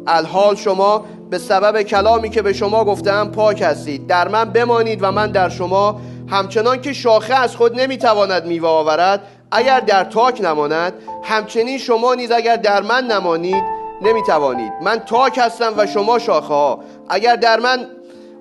الحال شما به سبب کلامی که به شما گفتم پاک هستید. در من بمانید و من در شما. همچنان که شاخه از خود نمیتواند میوه آورد اگر در تاک نماند، همچنین شما نیز اگر در من نمانید نمیتوانید. من تاک هستم و شما شاخه ها. اگر در من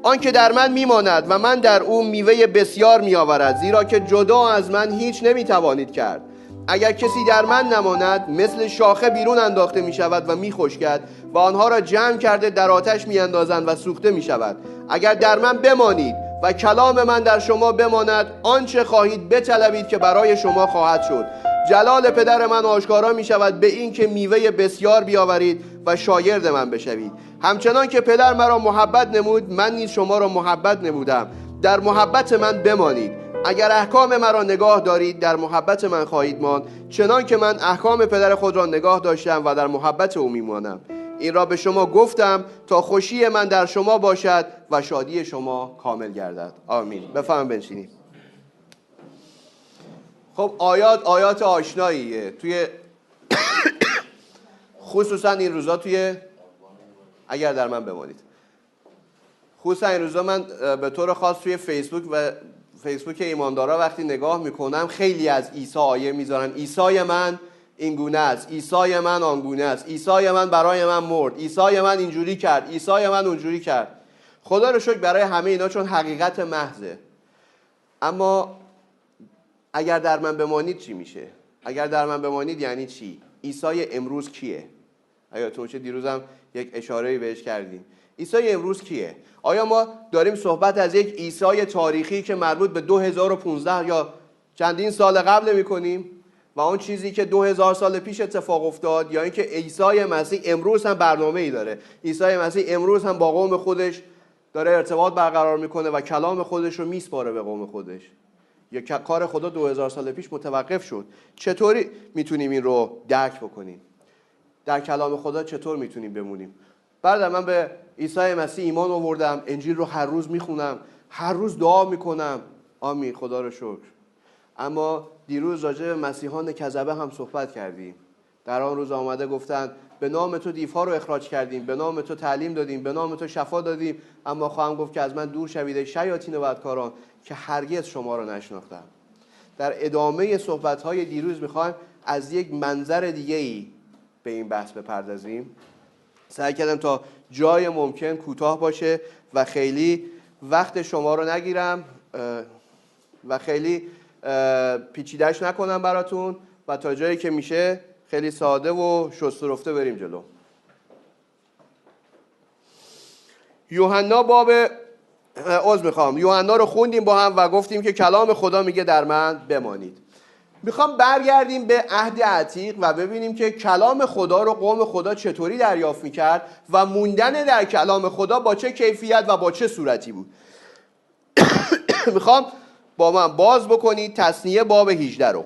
آنکه در من میماند و من در او میوه بسیار میآورد، زیرا که جدا از من هیچ نمیتوانید کرد. اگر کسی در من نماند مثل شاخه بیرون انداخته می شود و می خشکد و آنها را جمع کرده در آتش می اندازند و سوخته می شود. اگر در من بمانید و کلام من در شما بماند، آنچه خواهید بطلبید که برای شما خواهد شد. جلال پدر من آشکارا می شود به این که میوه بسیار بیاورید و شاگرد من بشوید. همچنان که پدر مرا محبت نمود، من نیز شما را محبت نمودم. در محبت من بمانید. اگر احکام مرا نگاه دارید در محبت من خواهید ماند، چنان که من احکام پدر خود را نگاه داشتم و در محبت او میمانم. این را به شما گفتم تا خوشی من در شما باشد و شادی شما کامل گردد. آمین. بفهم بنشینید. خب آیات آشناییه توی خصوصا این روزا اگر در من بمانید. خصوصا این روزا من به طور خاص توی فیسبوک ایماندارا وقتی نگاه میکنم خیلی از عیسی آیه میذارن. عیسی من این گونه است، عیسی من آن گونه است، عیسی من برای من مرد، عیسی من اینجوری کرد، عیسی من اونجوری کرد. خدا رو شکر برای همه اینا چون حقیقت محضه. اما اگر در من بمانید چی میشه؟ اگر در من بمانید یعنی چی؟ عیسی امروز کیه؟ یادتون چه دیروزم یک اشاره‌ای بهش کردیم. عیسی امروز کیه؟ آیا ما داریم صحبت از یک عیسی تاریخی که مربوط به 2015 یا چندین سال قبل می‌کنیم و اون چیزی که 2000 سال پیش اتفاق افتاد، یا اینکه عیسی مسیح امروز هم برنامه‌ای داره؟ عیسی مسیح امروز هم با قوم خودش داره ارتباط برقرار میکنه و کلام خودش رو میسپاره به قوم خودش، یا کار خدا 2000 سال پیش متوقف شد؟ چطوری میتونیم این رو درک بکنیم؟ در کلام خدا چطور میتونیم بمونیم؟ بعد من به عیسی مسیح ایمان آوردم، انجیل رو هر روز میخونم، هر روز دعا میکنم. آمین، خدا رو شکر. اما دیروز راجع به مسیحان کذبه هم صحبت کردیم. در آن روز آمده گفتند به نام تو دیوها رو اخراج کردیم، به نام تو تعلیم دادیم، به نام تو شفا دادیم، اما خواهم گفت که از من دور شوید شیاطین و بدکاران که هرگز شما رو نشناختم. در ادامه صحبت‌های دیروز میخوایم از یک منظر دیگه‌ای به این بحث بپردازیم. سعی کردم تا جای ممکن کوتاه باشه و خیلی وقت شما رو نگیرم و خیلی پیچیده‌اش نکنم براتون و تا جایی که میشه خیلی ساده و شست و رفته بریم جلو. یوحنا یوحنا رو خوندیم با هم و گفتیم که کلام خدا میگه در من بمانید. میخوام برگردیم به عهد عتیق و ببینیم که کلام خدا رو قوم خدا چطوری دریافت میکرد و موندن در کلام خدا با چه کیفیت و با چه صورتی بود. میخوام با من باز بکنید تثنیه باب 18 رو.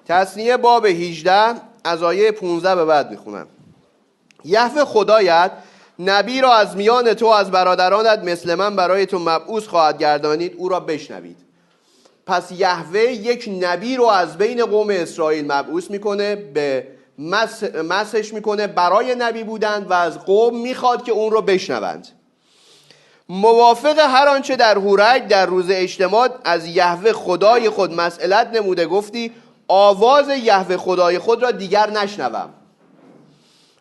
تثنیه باب 18 از آیه 15 به بعد میخونم. یهوه خدایت نبی را از میان تو از برادرانت مثل من برای تو مبعوث خواهد گردانید، او را بشنوید. پس یهوه یک نبی رو از بین قوم اسرائیل مبعوث میکنه، به مسحش میکنه برای نبی بودن و از قوم میخواد که اون رو بشنوند. موافق هر آنچه در هورگ در روز اجتماع از یهوه خدای خود مسئلت نموده گفتی آواز یهوه خدای خود را دیگر نشنوم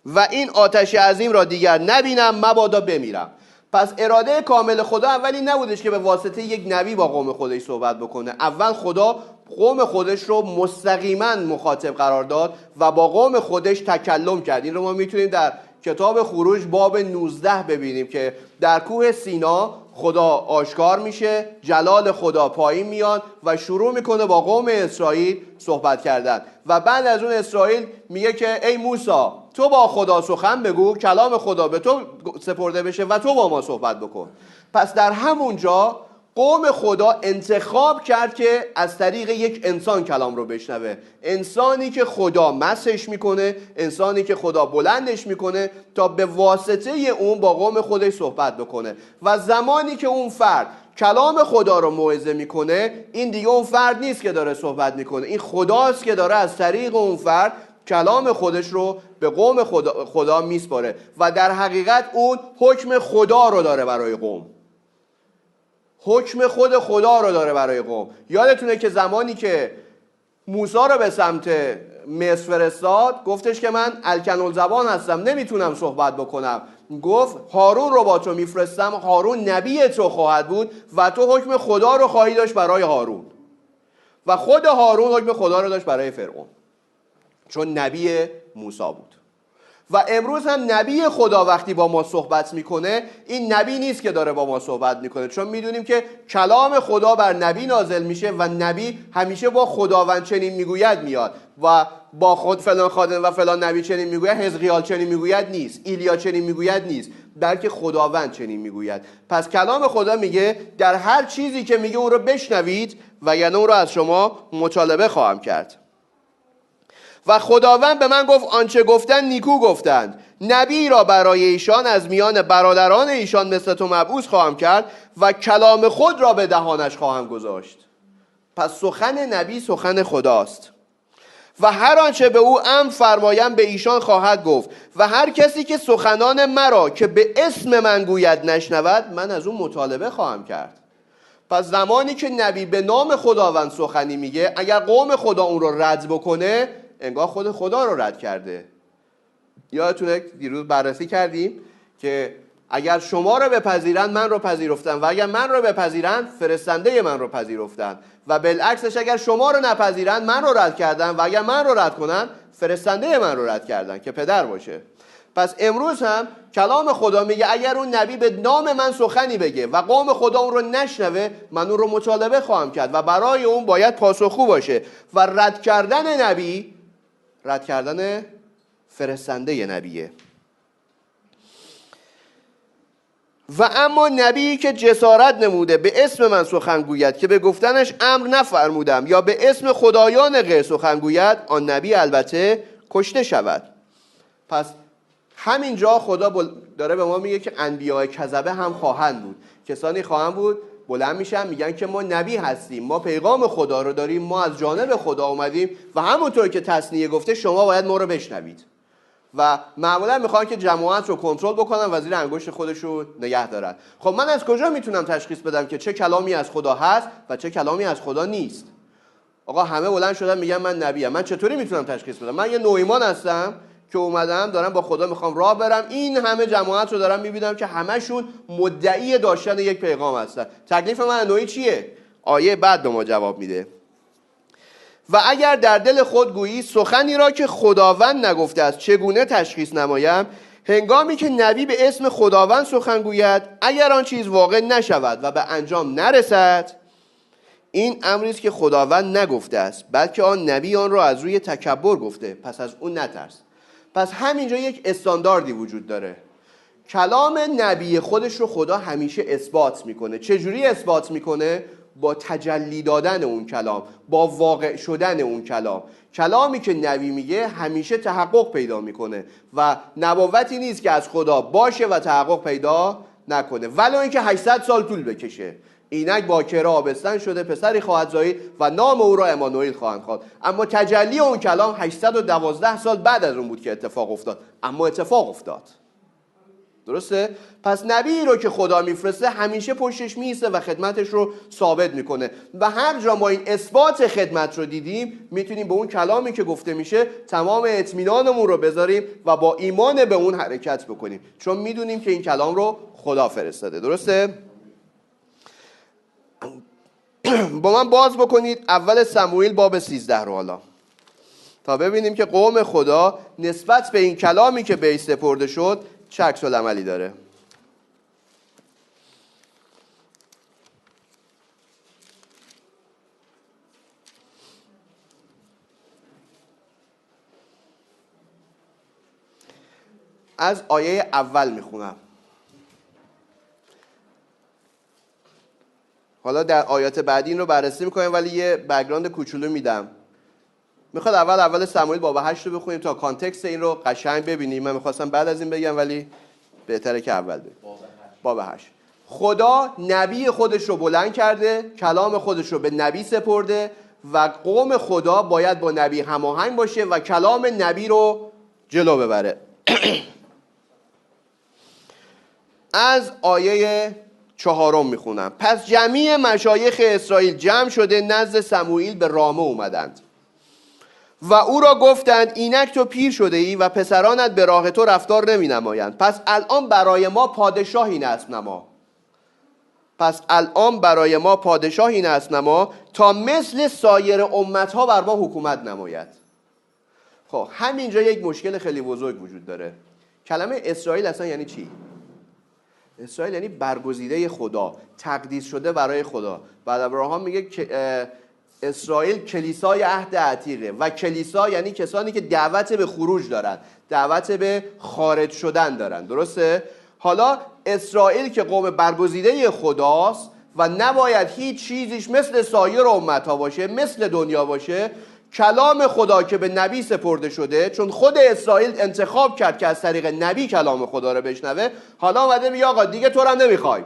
و این آتش عظیم را دیگر نبینم، مبادا بمیرم. پس اراده کامل خدا اولی نبودش که به واسطه یک نبی با قوم خودش صحبت بکنه. اول خدا قوم خودش رو مستقیما مخاطب قرار داد و با قوم خودش تکلم کرد. این رو ما میتونیم در کتاب خروج باب 19 ببینیم که در کوه سینا خدا آشکار میشه، جلال خدا پایین میاد و شروع میکنه با قوم اسرائیل صحبت کردن و بعد از اون اسرائیل میگه که ای موسی تو با خدا سخن بگو، کلام خدا به تو سپرده بشه و تو با ما صحبت بکن. پس در همونجا قوم خدا انتخاب کرد که از طریق یک انسان کلام رو بشنوه، انسانی که خدا مسحش میکنه، انسانی که خدا بلندش میکنه تا به واسطه اون با قوم خودش صحبت بکنه. و زمانی که اون فرد کلام خدا رو موعظه میکنه، این دیگه اون فرد نیست که داره صحبت میکنه، این خداست که داره از طریق اون فرد کلام خودش رو به قوم خدا میسپاره و در حقیقت اون حکم خدا رو داره برای قوم، حکم خود خدا رو داره برای قوم. یادتونه که زمانی که موسی رو به سمت مصر فرستاد، گفتش که من الکنالزبان هستم، نمیتونم صحبت بکنم. گفت هارون رو با تو میفرستم، هارون نبی تو خواهد بود و تو حکم خدا رو خواهی داشت برای هارون. و خود هارون حکم خدا رو داشت برای فرعون، چون نبی موسی بود. و امروز هم نبی خدا وقتی با ما صحبت میکنه، این نبی نیست که داره با ما صحبت میکنه، چون میدونیم که کلام خدا بر نبی نازل میشه و نبی همیشه با خداوند چنین میگوید میاد و با خود فلان خادم و فلان نبی چنین میگوید، حزقیال چنین میگوید نیست، ایلیا چنین میگوید نیست، بلکه خداوند چنین میگوید. پس کلام خدا میگه در هر چیزی که میگه اون رو بشنوید و یعنی اون رو از شما مطالبه خواهم کرد. و خداوند به من گفت آنچه گفتند نیکو گفتند، نبی را برای ایشان از میان برادران ایشان مثل تو مبعوث خواهم کرد و کلام خود را به دهانش خواهم گذاشت. پس سخن نبی سخن خداست. و هر آنچه به او امر فرمایم به ایشان خواهد گفت و هر کسی که سخنان مرا که به اسم من گوید نشنود، من از اون مطالبه خواهم کرد. پس زمانی که نبی به نام خداوند سخنی میگه، اگر قوم خدا اون رو رد بکنه، انگار خود خدا رو رد کرده. یادتونه دیروز بررسی کردیم که اگر شما رو بپذیرند من رو پذیرفتن و اگر من رو بپذیرند فرستنده من رو پذیرفتن و بالعکسش اگر شما رو نپذیرند من رو رد کردن و اگر من رو رد کنن فرستنده من رو رد کردن که پدر باشه. پس امروز هم کلام خدا میگه اگر اون نبی به نام من سخنی بگه و قوم خدا اون رو نشنوه، من اون رو مطالبه خواهم کرد و برای اون باید پاسخگو باشه. و رد کردن نبی رد کردن فرستنده نبیه. و اما نبی که جسارت نموده به اسم من سخن گوید که به گفتنش امر نفرمودم یا به اسم خدایان غیر سخن گوید، آن نبی البته کشته شود. پس همینجا خدا داره به ما میگه که انبیاء کذبه هم خواهند بود، کسانی خواهند بود بلند میشن میگن که ما نبی هستیم، ما پیغام خدا رو داریم، ما از جانب خدا اومدیم و همونطور که تثنیه گفته شما باید ما رو بشنوید. و معمولا میخوان که جماعت رو کنترل بکنن و زیر انگشت خودشون نگه دارن. خب من از کجا میتونم تشخیص بدم که چه کلامی از خدا هست و چه کلامی از خدا نیست؟ آقا همه بلند شدن میگن من نبیم، من چطوری میتونم تشخیص بدم؟ من یه نوعیمان هستم که اومدم دارم با خدا میخوام راه برم، این همه جماعت رو دارم میبینم که همشون مدعی داشتن یک پیغام هستن، تکلیف من نوعی چیه؟ آیه بعد به ما جواب میده. و اگر در دل خود گویی سخنی را که خداوند نگفته است چگونه تشخیص نمایم؟ هنگامی که نبی به اسم خداوند سخن گوید، اگر آن چیز واقع نشود و به انجام نرسد، این امری است که خداوند نگفته است، بلکه آن نبی آن را از روی تکبر گفته، پس از اون نترس. پس همینجا یک استانداردی وجود داره. کلام نبی خودش رو خدا همیشه اثبات میکنه. چجوری اثبات میکنه؟ با تجلی دادن اون کلام، با واقع شدن اون کلام. کلامی که نبی میگه همیشه تحقق پیدا میکنه و نبوتی نیست که از خدا باشه و تحقق پیدا نکنه، ولو اینکه 800 سال طول بکشه. اینک باکره آبستن شده پسری خواهد زایید و نام او را امانوئل خواهند خواند. اما تجلی اون کلام 812 سال بعد از اون بود که اتفاق افتاد، اما اتفاق افتاد. درسته؟ پس نبی رو که خدا میفرسته همیشه پشتش میسته و خدمتش رو ثابت میکنه و هر جا ما این اثبات خدمت رو دیدیم میتونیم به اون کلامی که گفته میشه تمام اطمینانمون رو بذاریم و با ایمان به اون حرکت بکنیم، چون میدونیم که این کلام رو خدا فرستاده. درسته؟ با من باز بکنید اول سموئیل باب 13 رو حالا تا ببینیم که قوم خدا نسبت به این کلامی که به سپرده شد چه عکس العملی داره. از آیه اول میخونم. حالا در آیات بعدی این رو بررسی میکنیم، ولی یه بک‌گراند کوچولو میدم. میخواد اول سموئیل باب 8 رو بخونیم تا کانتکست این رو قشنگ ببینیم. من میخواستم بعد از این بگم ولی بهتره که اول بگم. باب 8. خدا نبی خودش رو بلند کرده، کلام خودش رو به نبی سپرده و قوم خدا باید با نبی هماهنگ باشه و کلام نبی رو جلو ببره. از آیه 4 میخونم. پس جمیع مشایخ اسرائیل جمع شده نزد سموئیل به رامه اومدند و او را گفتند اینک تو پیر شده ای و پسرانت به راه تو رفتار نمی نمایند. پس الان برای ما پادشاهی نصب نما تا مثل سایر امتها بر ما حکومت نماید. خب همینجا یک مشکل خیلی بزرگ وجود داره. کلمه اسرائیل اصلا یعنی چی؟ اسرائیل یعنی برگزیده خدا، تقدیس شده برای خدا. بعد ابراهام میگه که اسرائیل کلیسای عهد عتیقه و کلیسا یعنی کسانی که دعوت به خروج دارن، دعوت به خارج شدن دارن. درسته؟ حالا اسرائیل که قوم برگزیده خداست و نباید هیچ چیزیش مثل سایر امتها باشه، مثل دنیا باشه، کلام خدا که به نبی سپرده شده، چون خود اسرائیل انتخاب کرد که از طریق نبی کلام خدا رو بشنوه، حالا اومده میگه آقا دیگه تو رو هم نمیخوایم.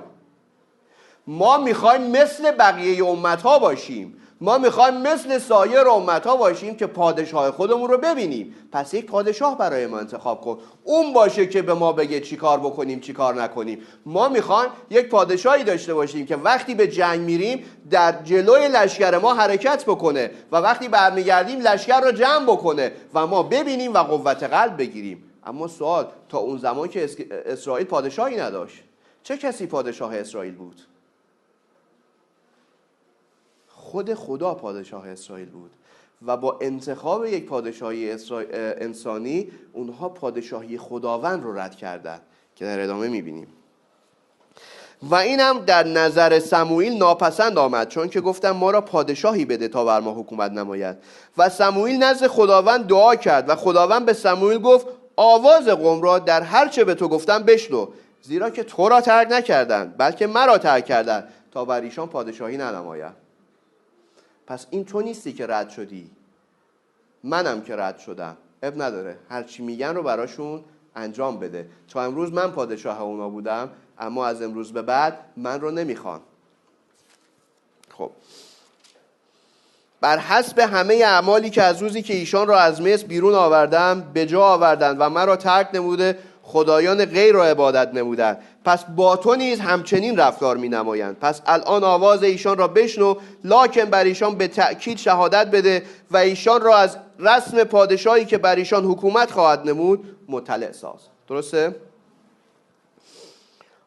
ما میخوایم مثل بقیه امتها باشیم. ما میخوایم مثل سایر امتها باشیم که پادشاه خودمون رو ببینیم. پس یک پادشاه برای ما انتخاب کن، اون باشه که به ما بگه چی کار بکنیم چی کار نکنیم. ما میخوایم یک پادشاهی داشته باشیم که وقتی به جنگ میریم در جلوی لشکر ما حرکت بکنه و وقتی برمیگردیم لشکر رو جمع بکنه و ما ببینیم و قوت قلب بگیریم. اما سوال، تا اون زمان که اسرائیل پادشاهی نداشت، چه کسی پادشاه اسرائیل بود؟ خود خدا پادشاه اسرائیل بود و با انتخاب یک پادشاهی انسانی اونها پادشاهی خداوند رو رد کردن که در ادامه میبینیم. و این هم در نظر سموئیل ناپسند آمد، چون که گفتم ما را پادشاهی بده تا بر ما حکومت نماید. و سموئیل نزد خداوند دعا کرد و خداوند به سموئیل گفت آواز قوم را در هر چه به تو گفتم بشنو، زیرا که تو را ترک نکردند بلکه مرا ترک کردند تا بر ایشان پادشاهی ننماید. پس این تو نیستی که رد شدی، منم که رد شدم. اب نداره، هر چی میگن رو براشون انجام بده. تا امروز من پادشاه اونا بودم، اما از امروز به بعد من رو نمیخوان. خب بر حسب همه اعمالی که از روزی که ایشان را از مصر بیرون آوردم به جا آوردند و مرا ترک نموده خدایان غیر را عبادت نمودند، پس با تو نیز همچنین رفتار می نمایند. پس الان آواز ایشان را بشنو، لکن بر ایشان به تأکید شهادت بده و ایشان را از رسم پادشاهی که بر ایشان حکومت خواهد نمود مطلع ساز. درسته؟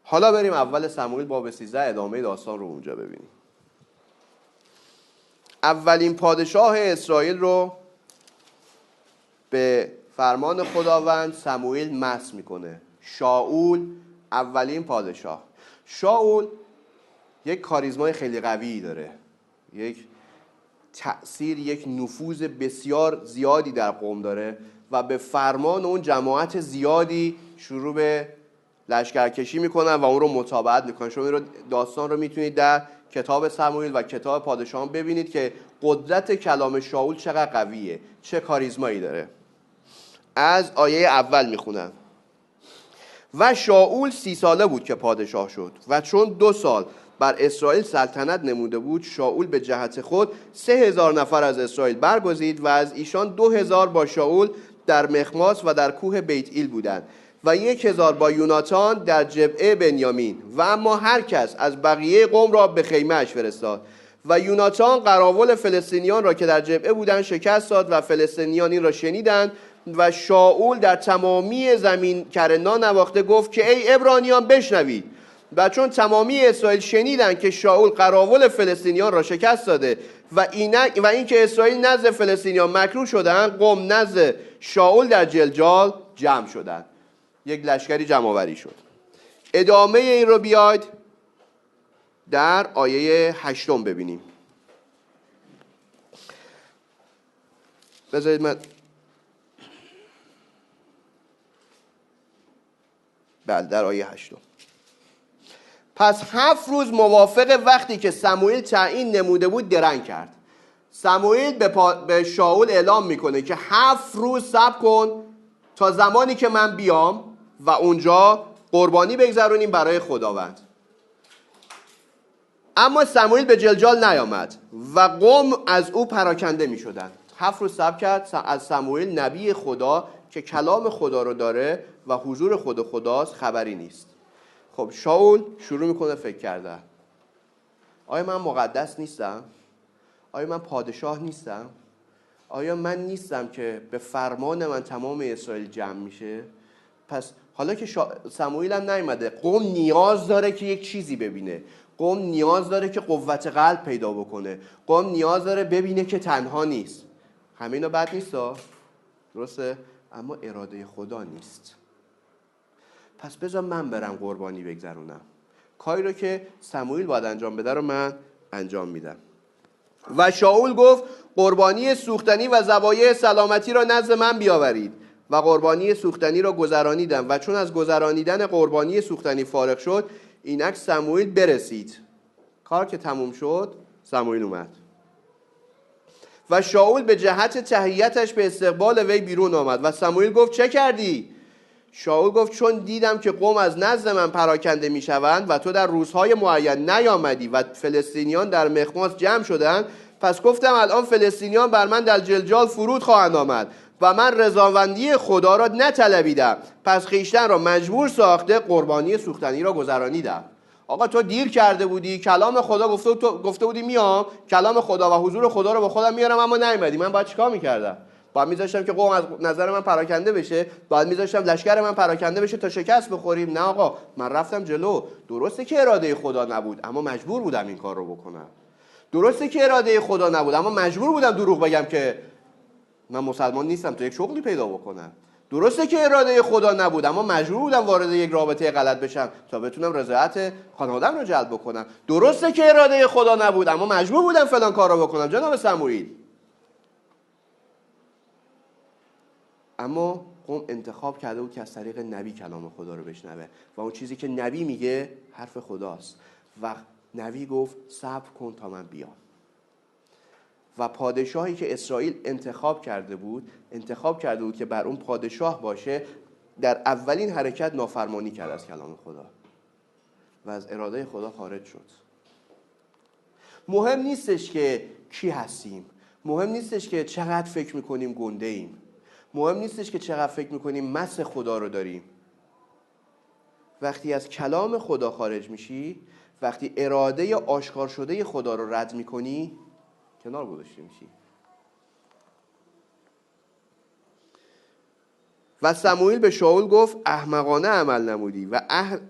حالا بریم اول سموئیل باب 13 ادامه داستان رو اونجا ببینیم. اولین پادشاه اسرائیل رو به فرمان خداوند سموئیل مسح میکنه. شاول اولین پادشاه. شاول یک کاریزمای خیلی قوی داره، یک تأثیر، یک نفوذ بسیار زیادی در قوم داره و به فرمان اون جماعت زیادی شروع به لشکرکشی میکنن و اون رو متابعت میکنن. شما این رو داستان رو میتونید در کتاب سموئیل و کتاب پادشاهان ببینید که قدرت کلام شاول چقدر قویه، چه کاریزمایی داره. از آیه اول میخونم. و شاول 30 ساله بود که پادشاه شد و چون 2 سال بر اسرائیل سلطنت نموده بود، شاول به جهت خود 3000 نفر از اسرائیل برگزید و از ایشان 2000 با شاول در مخماس و در کوه بیت ایل بودند و 1000 با یوناتان در جبعه بنیامین. و اما هر کس از بقیه قوم را به خیمه اش فرستاد. و یوناتان قراول فلسطینیان را که در جبعه بودند شکست داد و فلسطینیان این را شنیدند. و شاول در تمامی زمین کرنا نواخته گفت که ای عبرانیان بشنوید. و چون تمامی اسرائیل شنیدند که شاول قراول فلسطینیان را شکست داده و این که اسرائیل نزد فلسطینیان مکروه شدند، قوم نزد شاول در جلجال جمع شدند. یک لشکری جمع آوری شد. ادامه این رو بیاید در آیه 8 ببینیم. بذارید من در آیه 8. پس 7 روز موافق وقتی که سموئیل تعیین نموده بود درنگ کرد. سموئیل به شاول اعلام میکنه که 7 روز صبر کن تا زمانی که من بیام و اونجا قربانی بگذرونیم برای خداوند. اما سموئیل به جلجال نیامد و قوم از او پراکنده می شدن. 7 روز صبر کرد از سموئیل نبی خدا که کلام خدا رو داره و حضور خداست خبری نیست. خب شاول شروع میکنه فکر کردن. آیا من مقدس نیستم؟ آیا من پادشاه نیستم؟ آیا من نیستم که به فرمان من تمام اسرائیل جمع میشه؟ پس حالا که سموئیل هم نیامده، قوم نیاز داره که یک چیزی ببینه. قوم نیاز داره که قوت قلب پیدا بکنه. قوم نیاز داره ببینه که تنها نیست. همه اینا بد نیستا، درسته؟ اما اراده خدا نیست. پس بذار من برم قربانی بگذرونم. کاری رو که سموئیل باید انجام بده رو من انجام میدم. و شاول گفت قربانی سوختنی و ذبایح سلامتی را نزد من بیاورید و قربانی سوختنی را گذرانیدم و چون از گذرانیدن قربانی سوختنی فارغ شد اینک سموئیل برسید. کار که تموم شد سموئیل اومد و شاول به جهت تحیتش به استقبال وی بیرون آمد و سموئیل گفت چه کردی؟ شاول گفت چون دیدم که قوم از نزد من پراکنده می شوند و تو در روزهای معین نیامدی و فلسطینیان در مخماس جمع شدند، پس گفتم الان فلسطینیان بر من در جلجال فرود خواهند آمد و من رضاوندی خدا را نطلبیدم، پس خویشتن را مجبور ساخته قربانی سوختنی را گذرانیدم. آقا تو دیر کرده بودی، کلام خدا گفته بودی میام، کلام خدا و حضور خدا رو با خودم میارم اما نیومدی. من باید چیکار میکردم؟ باید میذاشتم که قوم از نظر من پراکنده بشه، باید میذاشتم لشکر من پراکنده بشه تا شکست بخوریم. نه آقا، من رفتم جلو. درسته که اراده خدا نبود اما مجبور بودم این کار رو بکنم. درسته که اراده خدا نبود اما مجبور بودم دروغ بگم که من مسلمان نیستم تا یک شغلی پیدا بکنم. درسته که اراده خدا نبود اما مجبور بودم وارد یک رابطه غلط بشم تا بتونم رضایت خانواده‌ام رو جلب بکنم. درسته که اراده خدا نبود اما مجبور بودم فلان کار رو بکنم جناب سموئیل. اما قوم انتخاب کرده بود که از طریق نبی کلام خدا رو بشنوه و اون چیزی که نبی میگه حرف خداست و نبی گفت صبر کن تا من بیام. و پادشاهی که اسرائیل انتخاب کرده بود که بر اون پادشاه باشه، در اولین حرکت نافرمانی کرد از کلام خدا و از اراده خدا خارج شد. مهم نیستش که کی هستیم، مهم نیستش که چقدر فکر میکنیم گنده ایم، مهم نیستش که چقدر فکر میکنیم مس خدا رو داریم. وقتی از کلام خدا خارج میشی، وقتی اراده آشکار شده خدا رو رد میکنی، کنار گذاشته میشی. و سموئیل به شاول گفت احمقانه عمل نمودی و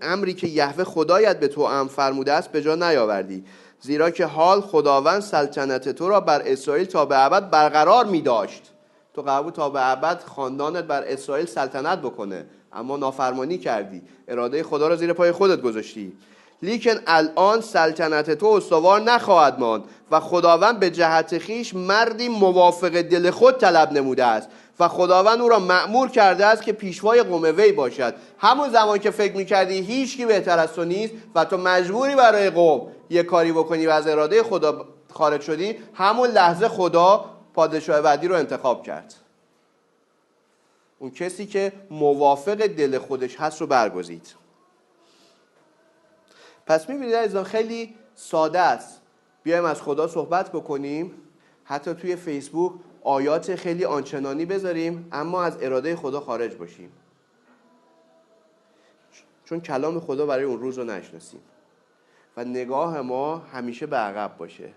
امری که یهوه خدایت به تو امر فرموده است به جا نیاوردی، زیرا که حال خداوند سلطنت تو را بر اسرائیل تا به ابد برقرار می داشت. تو قرار بود تا به ابد خاندانت بر اسرائیل سلطنت بکنه اما نافرمانی کردی، اراده خدا را زیر پای خودت گذاشتی. لیکن الان سلطنت تو استوار نخواهد ماند و خداوند به جهت خیش مردی موافق دل خود طلب نموده است و خداوند او را مأمور کرده است که پیشوای قوم وی باشد. همون زمان که فکر می‌کردی هیچ کی بهتر از تو نیست و تو مجبوری برای قوم یه کاری بکنی و از اراده خدا خارج شدی، همون لحظه خدا پادشاه بعدی رو انتخاب کرد. اون کسی که موافق دل خودش هست رو برگزید. پس می‌بینید عزیزان خیلی ساده است بیایم از خدا صحبت بکنیم، حتی توی فیسبوک آیات خیلی آنچنانی بذاریم اما از اراده خدا خارج باشیم، چون کلام خدا برای اون روز رو نشناسیم و نگاه ما همیشه به عقب باشه،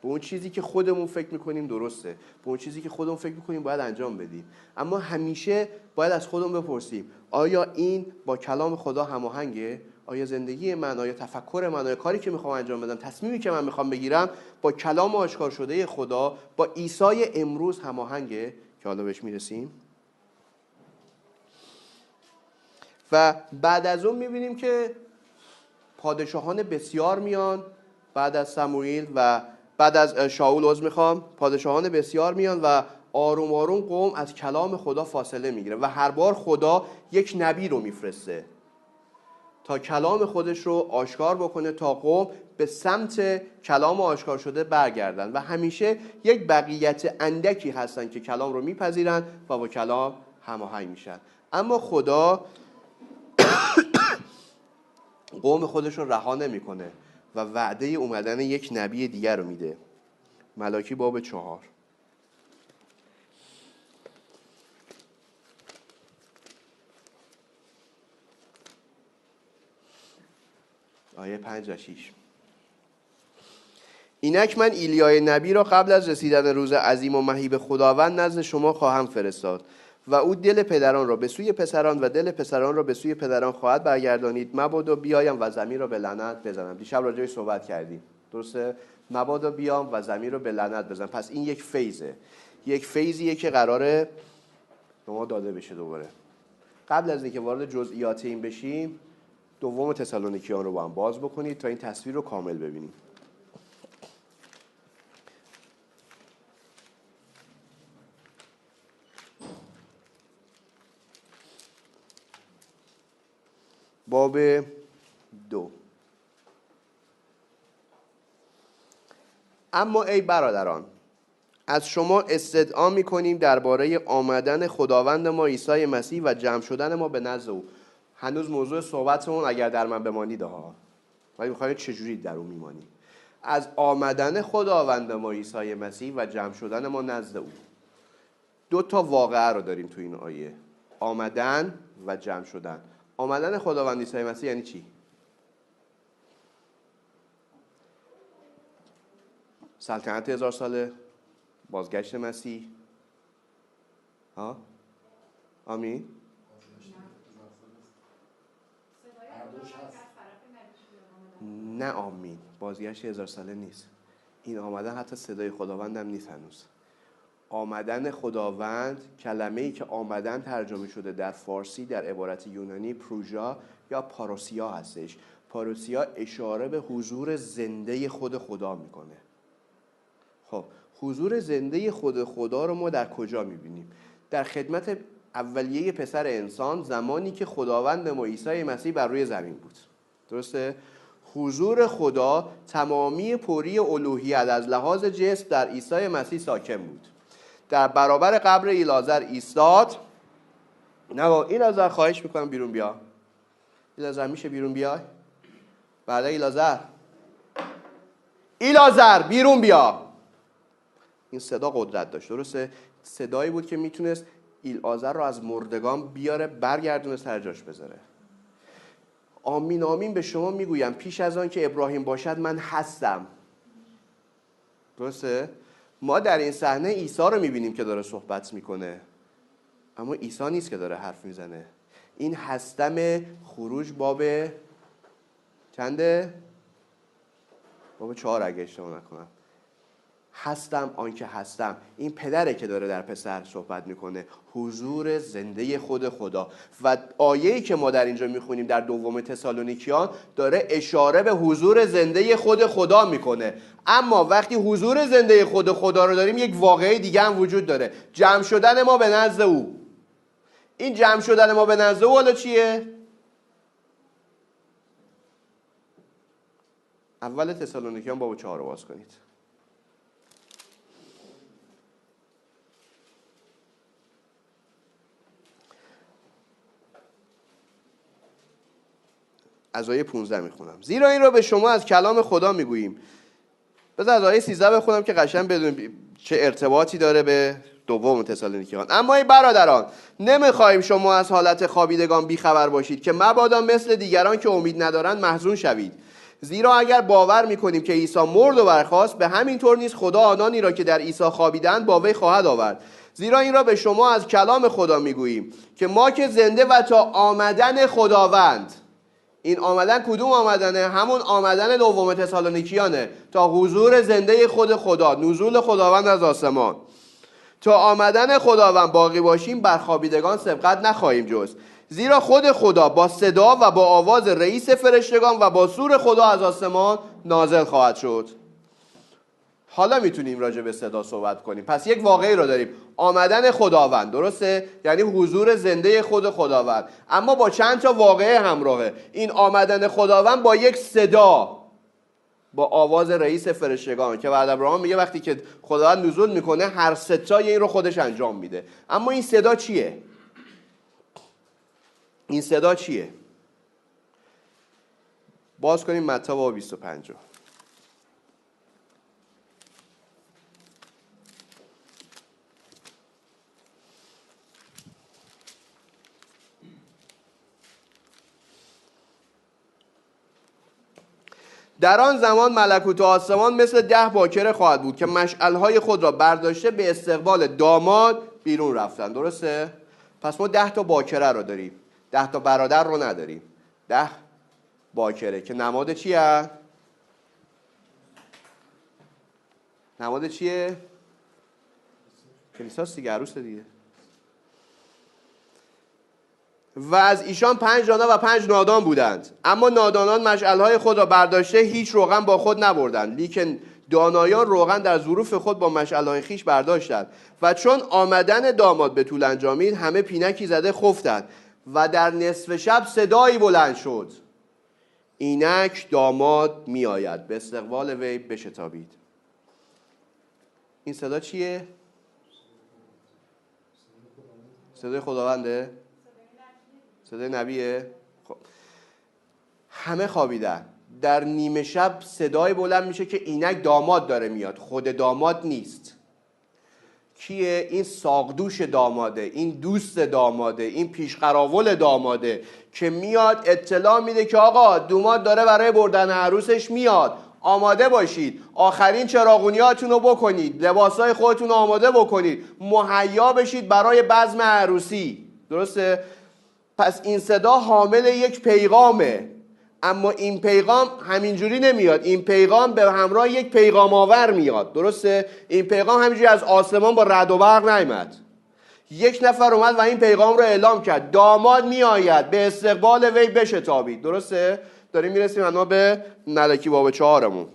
به اون چیزی که خودمون فکر میکنیم درسته، به اون چیزی که خودمون فکر میکنیم باید انجام بدیم. اما همیشه باید از خودمون بپرسیم آیا این با کلام خدا هماهنگه؟ آیا زندگی من، آیا تفکر من، آیا کاری که میخوام انجام بدم، تصمیمی که من میخوام بگیرم با کلام آشکار شده خدا، با عیسی امروز هماهنگه؟ که حالا بهش میرسیم. و بعد از اون میبینیم که پادشاهان بسیار میان بعد از سموئیل و بعد از شاول پادشاهان بسیار میان و آروم آروم قوم از کلام خدا فاصله میگیره و هر بار خدا یک نبی رو میفرسته تا کلام خودش رو آشکار بکنه، تا قوم به سمت کلام آشکار شده برگردن. و همیشه یک بقیت اندکی هستن که کلام رو میپذیرن و با کلام هماهنگ میشن. اما خدا قوم خودش رو رها نمیکنه و وعده اومدن یک نبی دیگر رو میده. ملاکی باب 4 آیه 5 و 6: اینک من ایلیای نبی را قبل از رسیدن روز عظیم و مهیب خداوند نزد شما خواهم فرستاد و او دل پدران را به سوی پسران و دل پسران را به سوی پدران خواهد برگردانید. مبادا بیایم و زمین را به لعنت بزنم. دیشب راجعش صحبت کردیم، درسته؟ مبادا بیام و زمین را به لعنت بزنم. پس این یک فیزه، یک فیزیه که قراره به ما داده بشه. دوباره قبل از اینکه وارد جزئیات این بشیم، دوم تسالونیکیان رو با هم باز بکنید تا این تصویر رو کامل ببینیم. باب 2: اما ای برادران، از شما استدعا می‌کنیم درباره آمدن خداوند ما عیسی مسیح و جمع شدن ما به نزد او. هنوز موضوع صحبتمون اگر در من بمانید ها، ولی می‌خوایم چجوری در اون میمانیم. از آمدن خداوند ما عیسی مسیح و جمع شدن ما نزد او. 2 تا واقعه رو داریم تو این آیه: آمدن و جمع شدن. آمدن خداوند عیسی مسیح یعنی چی؟ سلطنت 1000 ساله، بازگشت مسیح. ها؟ آمین؟ نه آمین، بازگشت 1000 ساله نیست. این آمدن حتی صدای خداوند هم نیست هنوز. آمدن خداوند، کلمه‌ای که آمدن ترجمه شده در فارسی در عبارت یونانی پروژا یا پاروسیا هستش. پاروسیا اشاره به حضور زنده خود خدا میکنه. خب حضور زنده خود خدا رو ما در کجا میبینیم؟ در خدمت اولیه پسر انسان، زمانی که خداوند ما عیسی مسیح بر روی زمین بود. درسته؟ حضور خدا، تمامی پوری الوهیت از لحاظ جسم در عیسی مسیح ساکن بود. در برابر قبر ایلازر ایستاد. نه ایلازر خواهش میکنم بیرون بیا. ایلازر میشه بیرون بیای؟ بعد ایلازر بیرون بیا. این صدا قدرت داشت، درسته؟ صدایی بود که میتونست ایلازر رو از مردگان بیاره برگردونه سر جاش بذاره. آمین آمین به شما میگویم پیش از آن که ابراهیم باشد من هستم. درسته؟ ما در این صحنه عیسی رو میبینیم که داره صحبت میکنه، اما عیسی نیست که داره حرف میزنه. این هستم خروج باب چنده؟ باب 4 اگه اشتباه نکنم. هستم آنکه هستم. این پدره که داره در پسر صحبت میکنه، حضور زنده خود خدا. و آیه‌ای که ما در اینجا میخونیم در دوم تسالونیکیان داره اشاره به حضور زنده خود خدا میکنه. اما وقتی حضور زنده خود خدا رو داریم، یک واقعه دیگه هم وجود داره: جمع شدن ما به نزد او. این جمع شدن ما به نزد او حالا چیه؟ اول تسالونیکیان باب 4 رو باز کنید. از آیه 15 میخونم: زیرا این را به شما از کلام خدا میگوییم. بذار از آیه 13 بخونم که قشنگ بدونیم چه ارتباطی داره به دوم تسالونیکیان. اما ای برادران، نمیخواهیم شما از حالت خوابیدگان بیخبر باشید که مبادا مثل دیگران که امید ندارند محزون شوید. زیرا اگر باور میکنیم که عیسی مرد و برخاست، به همین طور نیز خدا آنانی را که در عیسی خوابیدند با وی خواهد آورد. زیرا این را به شما از کلام خدا میگوییم که ما که زنده و تا آمدن خداوند. این آمدن کدوم آمدنه؟ همون آمدن دوم تسالونیکیانه، تا حضور زنده خود خدا، نزول خداوند از آسمان. تا آمدن خداوند باقی باشیم، بر خوابیدگان سبقت نخواهیم جست. زیرا خود خدا با صدا و با آواز رئیس فرشتگان و با سور خدا از آسمان نازل خواهد شد. حالا میتونیم راجع به صدا صحبت کنیم. پس یک واقعی رو داریم، آمدن خداوند، درسته؟ یعنی حضور زنده خداوند، اما با چند تا واقعه همراهه. این آمدن خداوند با یک صدا، با آواز رئیس فرشتگان که بعد ابراهام میگه وقتی که خداوند نزول میکنه هر ستای این رو خودش انجام میده. اما این صدا چیه؟ این صدا چیه؟ باز کنیم متی باب 25. در آن زمان ملکوت آسمان مثل 10 باکره خواهد بود که مشعل‌های خود را برداشته به استقبال داماد بیرون رفتند. درسته؟ پس ما 10 تا باکره رو داریم، 10 تا برادر رو نداریم. 10 باکره که نماد چیه؟ نماد چیه؟ کلیساست دیگه، عروس دیگه. و از ایشان 5 دانا و 5 نادان بودند، اما نادانان مشعل‌های خود را برداشته هیچ روغن با خود نبردند، لیکن دانایان روغن در ظروف خود با مشعل‌های خیش برداشتند. و چون آمدن داماد به طول انجامید همه پینکی زده خفتند و در نصف شب صدایی بلند شد: اینک داماد می آید، به استقبال وی بشتابید. این صدا چیه؟ صدای خداونده؟ صدای نبیه؟ خب همه خوابیدن. در نیمه شب صدای بلند میشه که اینک داماد داره میاد. خود داماد نیست. کیه؟ این ساقدوش داماده، این دوست داماده، این پیشقراول داماده که میاد اطلاع میده که آقا داماد داره برای بردن عروسش میاد، آماده باشید، آخرین چراغونیاتون رو بکنید، لباسای خودتون رو آماده بکنید، مهیا بشید برای بزم عروسی. درسته؟ پس این صدا حامل یک پیغامه، اما این پیغام همینجوری نمیاد. این پیغام به همراه یک پیغام آور میاد. درسته؟ این پیغام همینجوری از آسمان با رعد و برق نیامد. یک نفر اومد و این پیغام رو اعلام کرد: داماد میآید، به استقبال وی بشتابید. درسته؟ داریم میرسیم اما به ملکی باب 4.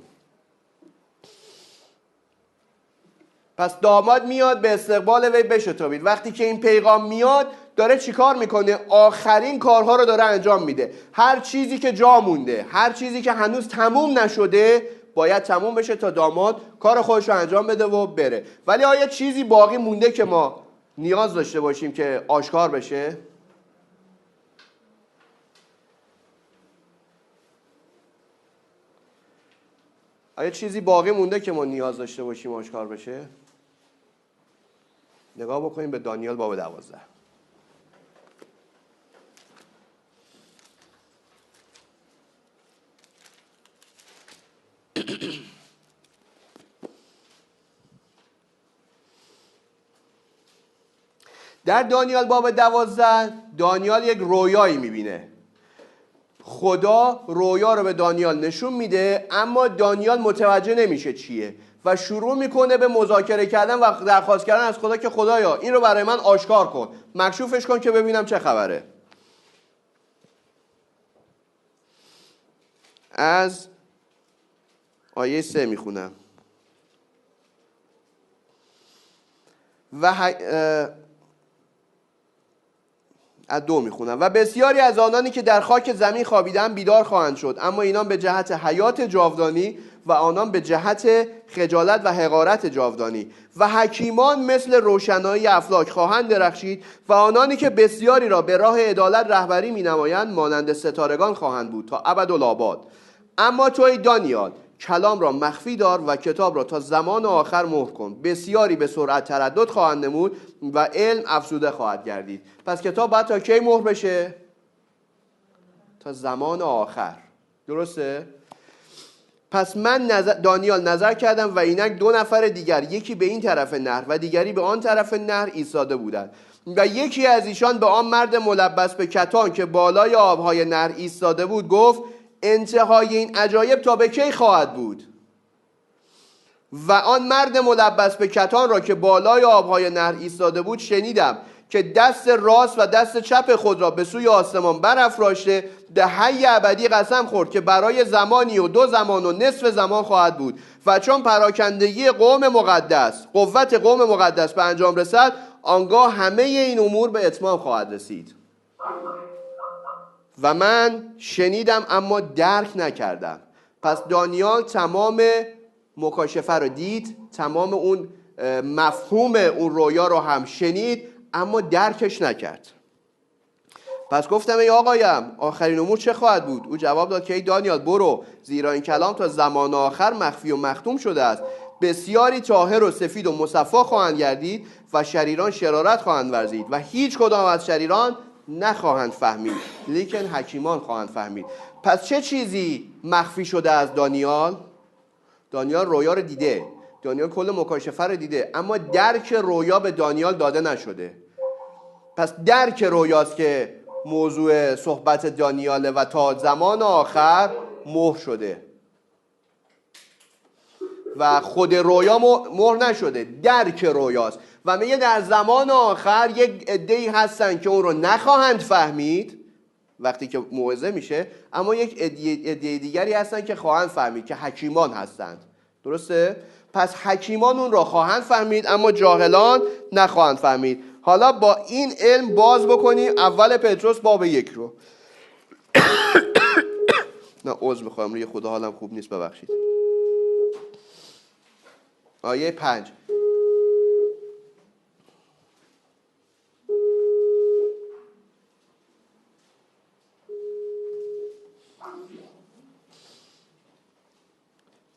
پس داماد میاد، به استقبال وی بشتابید. وقتی که این پیغام میاد داره چیکار میکنه؟ آخرین کارها رو داره انجام میده. هر چیزی که جا مونده، هر چیزی که هنوز تموم نشده باید تموم بشه تا داماد کار خودش رو انجام بده و بره. ولی آیا چیزی باقی مونده که ما نیاز داشته باشیم که آشکار بشه؟ آیا چیزی باقی مونده که ما نیاز داشته باشیم آشکار بشه؟ نگاه بکنیم به دانیال باب 12. در دانیال باب 12 دانیال یک رویایی میبینه. خدا رویا رو به دانیال نشون میده، اما دانیال متوجه نمیشه چیه و شروع میکنه به مذاکره کردن و درخواست کردن از خدا که خدایا این رو برای من آشکار کن، مکشوفش کن که ببینم چه خبره. از آیه 3 میخونم از 2 میخونم: و بسیاری از آنانی که در خاک زمین خوابیدن بیدار خواهند شد، اما اینان به جهت حیات جاودانی و آنان به جهت خجالت و حقارت جاودانی. و حکیمان مثل روشنایی افلاک خواهند درخشید و آنانی که بسیاری را به راه عدالت رهبری می‌نمایند مانند ستارگان خواهند بود تا ابدالآباد. اما تو ای دانیال کلام را مخفی دار و کتاب را تا زمان آخر مهر کن. بسیاری به سرعت تردد خواهند نمود و علم افزوده خواهد گردید. پس کتاب باید تا کی مهر بشه؟ تا زمان آخر. درسته؟ پس من دانیال نظر کردم و اینک 2 نفر دیگر، یکی به این طرف نهر و دیگری به آن طرف نهر ایستاده بودند و یکی از ایشان به آن مرد ملبس به کتان که بالای آبهای نهر ایستاده بود گفت: انتهای این عجایب تا به کی خواهد بود؟ و آن مرد ملبس به کتان را که بالای آبهای نهر ایستاده بود شنیدم که دست راست و دست چپ خود را به سوی آسمان برافراشته به حی ابدی قسم خورد که برای زمانی و 2 زمان و نصف زمان خواهد بود و چون پراکندگی قوم مقدس، قوت قوم مقدس به انجام رسد، آنگاه همه این امور به اتمام خواهد رسید. و من شنیدم اما درک نکردم. پس دانیال تمام مکاشفه رو دید، تمام اون مفهوم اون رویا رو هم شنید، اما درکش نکرد. پس گفتم ای آقایم آخرین امور چه خواهد بود؟ او جواب داد که ای دانیال برو، زیرا این کلام تا زمان آخر مخفی و مختوم شده است. بسیاری طاهر و سفید و مصفا خواهند گردید و شریران شرارت خواهند ورزید و هیچ کدام از شریران نخواهند فهمید، لیکن حکیمان خواهند فهمید. پس چه چیزی مخفی شده از دانیال؟ دانیال رویا رو دیده، دانیال کل مکاشفه رو دیده، اما درک رویا به دانیال داده نشده. پس درک رویاست که موضوع صحبت دانیاله و تا زمان آخر مهر شده و خود رویا مهر نشده، درک رویاست. و میگه در زمان آخر یک عده‌ای هستن که اون رو نخواهند فهمید وقتی که موعظه میشه، اما یک عده دیگری هستن که خواهند فهمید که حکیمان هستند. درسته؟ پس حکیمان اون رو خواهند فهمید اما جاهلان نخواهند فهمید. حالا با این علم باز بکنیم اول پتروس باب 1 رو. نه عذر میخوام، روی خدا حالم خوب نیست، ببخشید. آیه 5.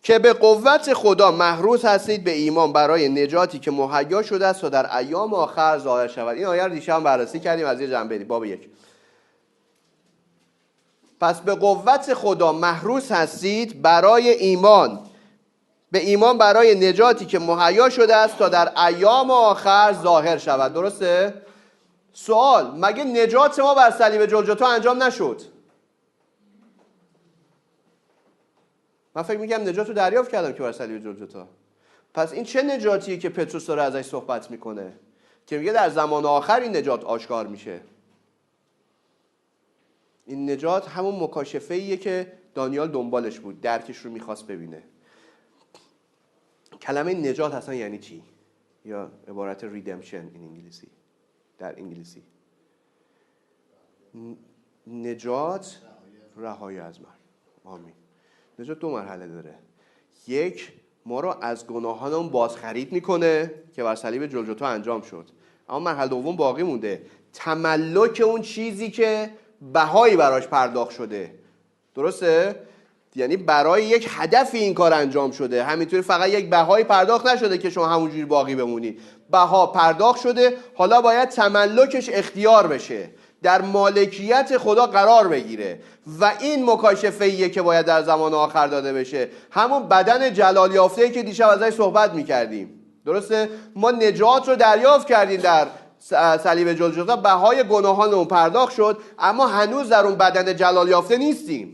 که به قوت خدا محروس هستید به ایمان برای نجاتی که مهیا شده است و در ایام آخر ظاهر شود. این آیه رو دیشب بررسی کردیم از یه جنبه باب 1. پس به قوت خدا محروس هستید برای ایمان، به ایمان برای نجاتی که مهیا شده است تا در ایام آخر ظاهر شود. درسته؟ سوال، مگه نجات ما بر صلیب جلجتا انجام نشد؟ من فکر میگم نجات رو دریافت کردم که بر صلیب جلجتا. پس این چه نجاتیه که پتروس داره ازش صحبت میکنه که میگه در زمان آخر این نجات آشکار میشه؟ این نجات همون مکاشفه‌ایه که دانیال دنبالش بود، درکش رو میخواست ببینه. کلمه نجات اصلا یعنی چی؟ یا عبارت redemption در انگلیسی. نجات رهایی از مرگ. آمین. نجات 2 مرحله داره. 1، ما رو از گناهانمون بازخرید میکنه که بر صلیب جلجتا انجام شد. اما مرحله دوم باقی مونده، تملک اون چیزی که بهایی براش پرداخت شده. درسته؟ یعنی برای یک هدفی این کار انجام شده. همینطوری فقط یک بهایی پرداخت نشده که شما همونجوری باقی بمونید. بها پرداخت شده، حالا باید تملکش اختیار بشه، در مالکیت خدا قرار بگیره. و این مکاشفه‌ایه که باید در زمان آخر داده بشه، همون بدن جلال یافته‌ای که دیشب ازش صحبت می‌کردیم. درسته؟ ما نجات رو دریافت کردیم در صلیب جلجتا، بهای گناهانمون پرداخت شد، اما هنوز در اون بدن جلال یافته نیستیم.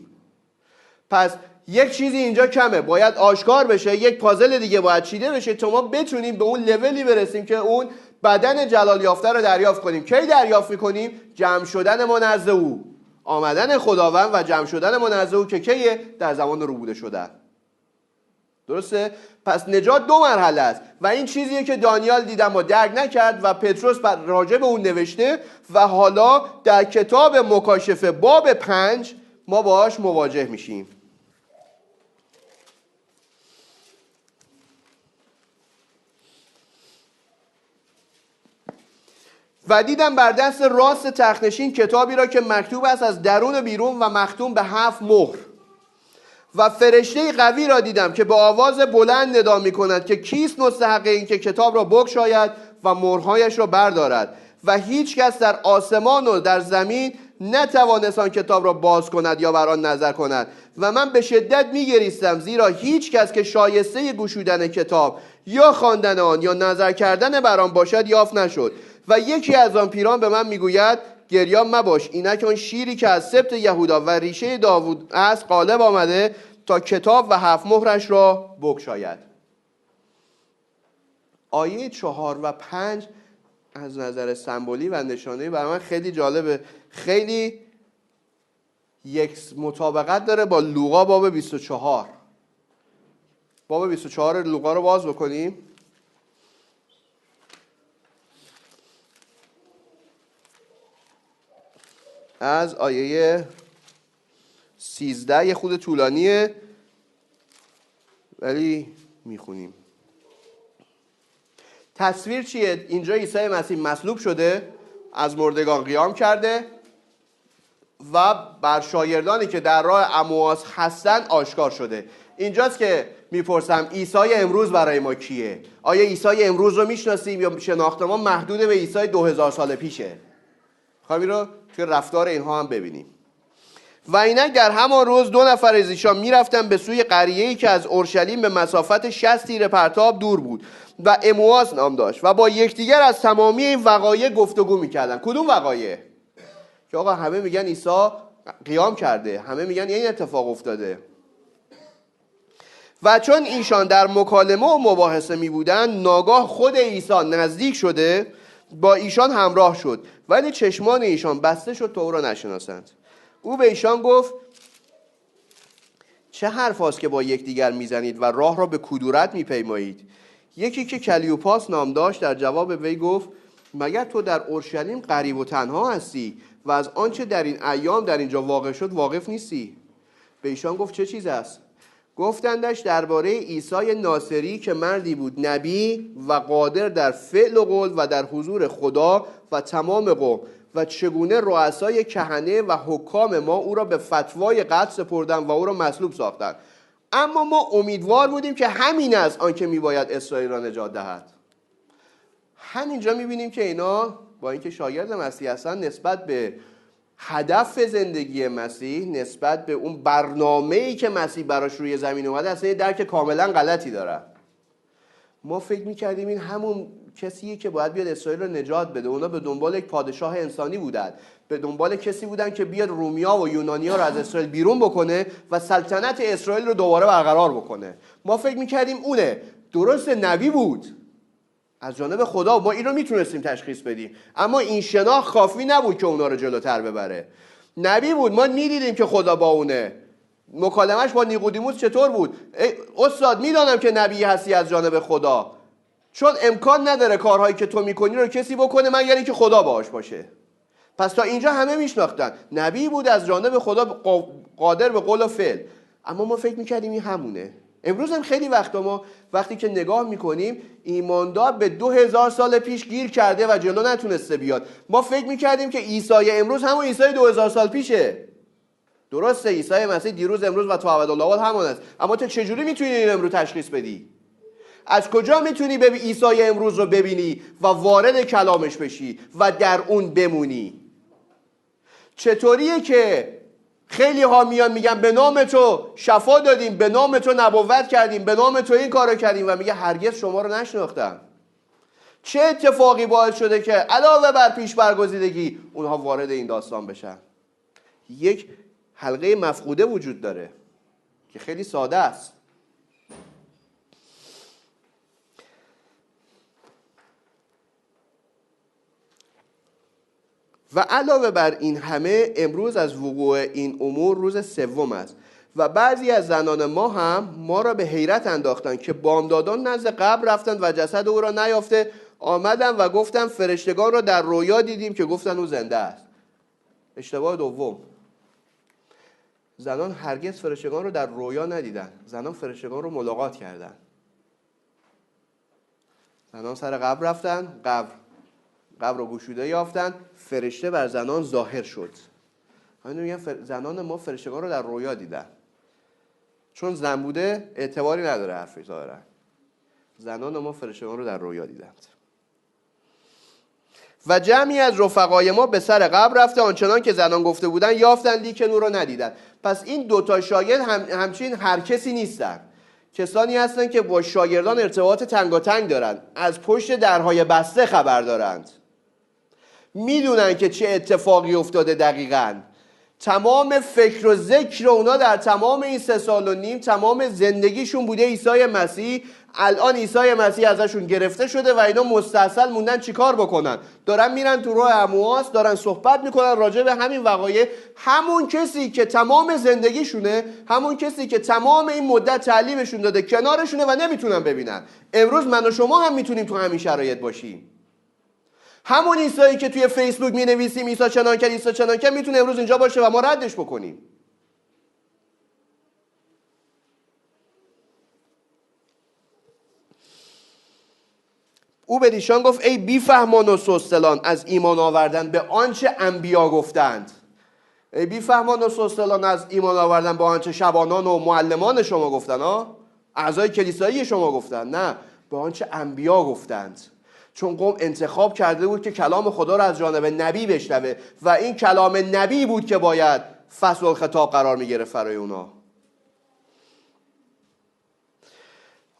پس یک چیزی اینجا کمه، باید آشکار بشه، یک پازل دیگه باید چیده بشه تا ما بتونیم به اون لولی برسیم که اون بدن جلال یافته رو دریافت کنیم. کی دریافت میکنیم؟ جمع شدن ما نزد او، آمدن خداوند و جمع شدن ما نزد او که کیه؟ در زمان ربوده شدن. درسته؟ پس نجات 2 مرحله است و این چیزیه که دانیال دیدم و درک نکرد و پتروس راجع به اون نوشته و حالا در کتاب مکاشفه باب 5 ما باهاش مواجه میشیم. و دیدم بر دست راست تخت‌نشین کتابی را که مکتوب است از درون و بیرون و مختوم به 7 مهر. و فرشته قوی را دیدم که به آواز بلند ندا می‌کند که کیست مستحق این که کتاب را بگشاید و مهرهایش را بردارد. و هیچ کس در آسمان و در زمین نتوانست آن کتاب را باز کند یا بر آن نظر کند. و من به شدت می‌گریستم، زیرا هیچ کس که شایسته گشودن کتاب یا خواندن آن یا نظر کردن بر آن باشد یافت نشد. و یکی از آن پیران به من میگوید گریان مباش، اینک آن شیری که از سبط یهودا و ریشه داوود است غالب آمده تا کتاب و 7 مهرش را بگشاید. آیه 4 و 5 از نظر سمبولی و نشانه‌ای برای من خیلی جالبه، خیلی یک مطابقت داره با لوقا باب 24. باب 24 لوقا رو باز بکنیم. از آیه 13 یه خود طولانیه ولی میخونیم. تصویر چیه؟ اینجا عیسی مسیح مصلوب شده، از مردگان قیام کرده و بر شاگردانی که در راه امواس هستن آشکار شده. اینجاست که میپرسم عیسی امروز برای ما کیه؟ آیا عیسی امروز رو میشناسیم یا شناخت ما محدود به عیسی 2000 سال پیشه؟ خواهیم این رو توی رفتار اینها هم ببینیم. و اینک در همان روز 2 نفر از ایشان میرفتن به سوی قریه‌ای که از اورشلیم به مسافت 60 تیر پرتاب دور بود و امواس نام داشت و با یکدیگر از تمامی این وقایع گفتگو میکردن. کدوم وقایع؟ که آقا همه میگن عیسی قیام کرده، همه میگن این اتفاق افتاده. و چون ایشان در مکالمه و مباحثه می بودند، ناگاه خود عیسی نزدیک شده با ایشان همراه شد، ولی چشمان ایشان بسته شد تا او را نشناسند. او به ایشان گفت چه حرف است که با یکدیگر میزنید و راه را به کدورت میپیمایید؟ یکی که کلیوپاس نام داشت در جواب وی گفت مگر تو در اورشلیم غریب و تنها هستی و از آنچه در این ایام در اینجا واقع شد واقف نیستی؟ به ایشان گفت چه چیز است؟ گفتندش درباره عیسی ناصری که مردی بود نبی و قادر در فعل و قول و در حضور خدا و تمام قوم و چگونه رؤسای کهنه و حکام ما او را به فتوای قتل سپردن و او را مصلوب ساختند. اما ما امیدوار بودیم که همین است آنکه میباید اسرائیل را نجات دهد. همینجا میبینیم که اینا با اینکه شاگرد مسیح هستن نسبت به هدف زندگی مسیح، نسبت به اون برنامه‌ای که مسیح براش روی زمین اومده اصلا یه درک کاملا غلطی دارن. ما فکر میکردیم این همون کسیه که باید بیاد اسرائیل رو نجات بده. اونا به دنبال یک پادشاه انسانی بودن، به دنبال کسی بودن که بیاد رومیا و یونانیا رو از اسرائیل بیرون بکنه و سلطنت اسرائیل رو دوباره برقرار بکنه. ما فکر میکردیم اونه. درست نبی بود از جانب خدا، ما این رو میتونستیم تشخیص بدیم، اما این شناخت کافی نبود که اونا رو جلوتر ببره. نبی بود، ما میدیدیم که خدا با اونه. مکالمش با نیقودیموس چطور بود؟ استاد میدانم که نبی هستی از جانب خدا، چون امکان نداره کارهایی که تو میکنی رو کسی بکنه مگر اینکه خدا باهاش باشه. پس تا اینجا همه میشناختن نبی بود از جانب خدا، قادر به قول و فعل. اما ما فکر میکردیم این همونه. امروز هم خیلی وقتا ما وقتی که نگاه میکنیم ایماندار به 2000 سال پیش گیر کرده و جلو نتونسته بیاد. ما فکر میکردیم که عیسی امروز همون عیسی 2000 سال پیشه. درسته عیسی مسیح دیروز امروز و تا ابدالآباد همان است، اما تو چجوری میتونی این امروز تشخیص بدی؟ از کجا میتونی به عیسی امروز رو ببینی و وارد کلامش بشی و در اون بمونی؟ چطوریه که خیلی ها میان میگن به نام تو شفا دادیم، به نام تو نبوت کردیم، به نام تو این کارو کردیم و میگه هرگز شما رو نشناختم. چه اتفاقی باعث شده که علاوه بر پیش برگزیدگی اونها وارد این داستان بشن؟ یک حلقه مفقوده وجود داره که خیلی ساده است. و علاوه بر این همه امروز از وقوع این امور روز سوم است و بعضی از زنان ما هم ما را به حیرت انداختند که بامدادان نزد قبر رفتند و جسد او را نیافته آمدند و گفتند فرشتگان را در رویا دیدیم که گفتند او زنده است. اشتباه دوم، زنان هرگز فرشتگان رو در رویا ندیدن، زنان فرشتگان رو ملاقات کردن. زنان سر قبر رفتن، قبر رو گشوده یافتن، فرشته بر زنان ظاهر شد. همین میگن زنان ما فرشتگان رو در رویا دیدن. چون زن بوده اعتباری نداره حرفی ظاهرا. زنان ما فرشتگان رو در رویا دیدند. و جمعی از رفقای ما به سر قبر رفته آنچنان که زنان گفته بودن یافتند لیکن او را ندیدند. پس این دوتا شاگرد همچین هر کسی نیستن. کسانی هستند که با شاگردان ارتباط تنگاتنگ دارن، از پشت درهای بسته خبر دارند، میدونن که چه اتفاقی افتاده دقیقاً. تمام فکر و ذکر اونا در تمام این 3 سال و نیم تمام زندگیشون بوده عیسی مسیح. الان عیسی مسیح ازشون گرفته شده و اینا مستاصل موندن چیکار بکنن؟ دارن میرن تو راه امواس، دارن صحبت میکنن راجع به همین وقایع. همون کسی که تمام زندگیشونه، همون کسی که تمام این مدت تعلیمشون داده کنارشونه و نمیتونن ببینن. امروز من و شما هم میتونیم تو همین شرایط باشیم. همون عیسی که توی فیسبوک مینویسیم عیسی چنان کرد عیسی چنان کرد میتونه امروز اینجا باشه و ما ردش بکنیم. او به ایشان گفت ای بیفهمان و سستلان از ایمان آوردن به آنچه انبیا گفتند. ای بیفهمان و سستلان از ایمان آوردن به آنچه شبانان و معلمان شما گفتند. اعضای کلیسایی شما گفتند؟ نه، به آنچه انبیا گفتند. چون قوم انتخاب کرده بود که کلام خدا رو از جانب نبی بشنوه و این کلام نبی بود که باید فصل الخطاب قرار میگیره فرای اونا.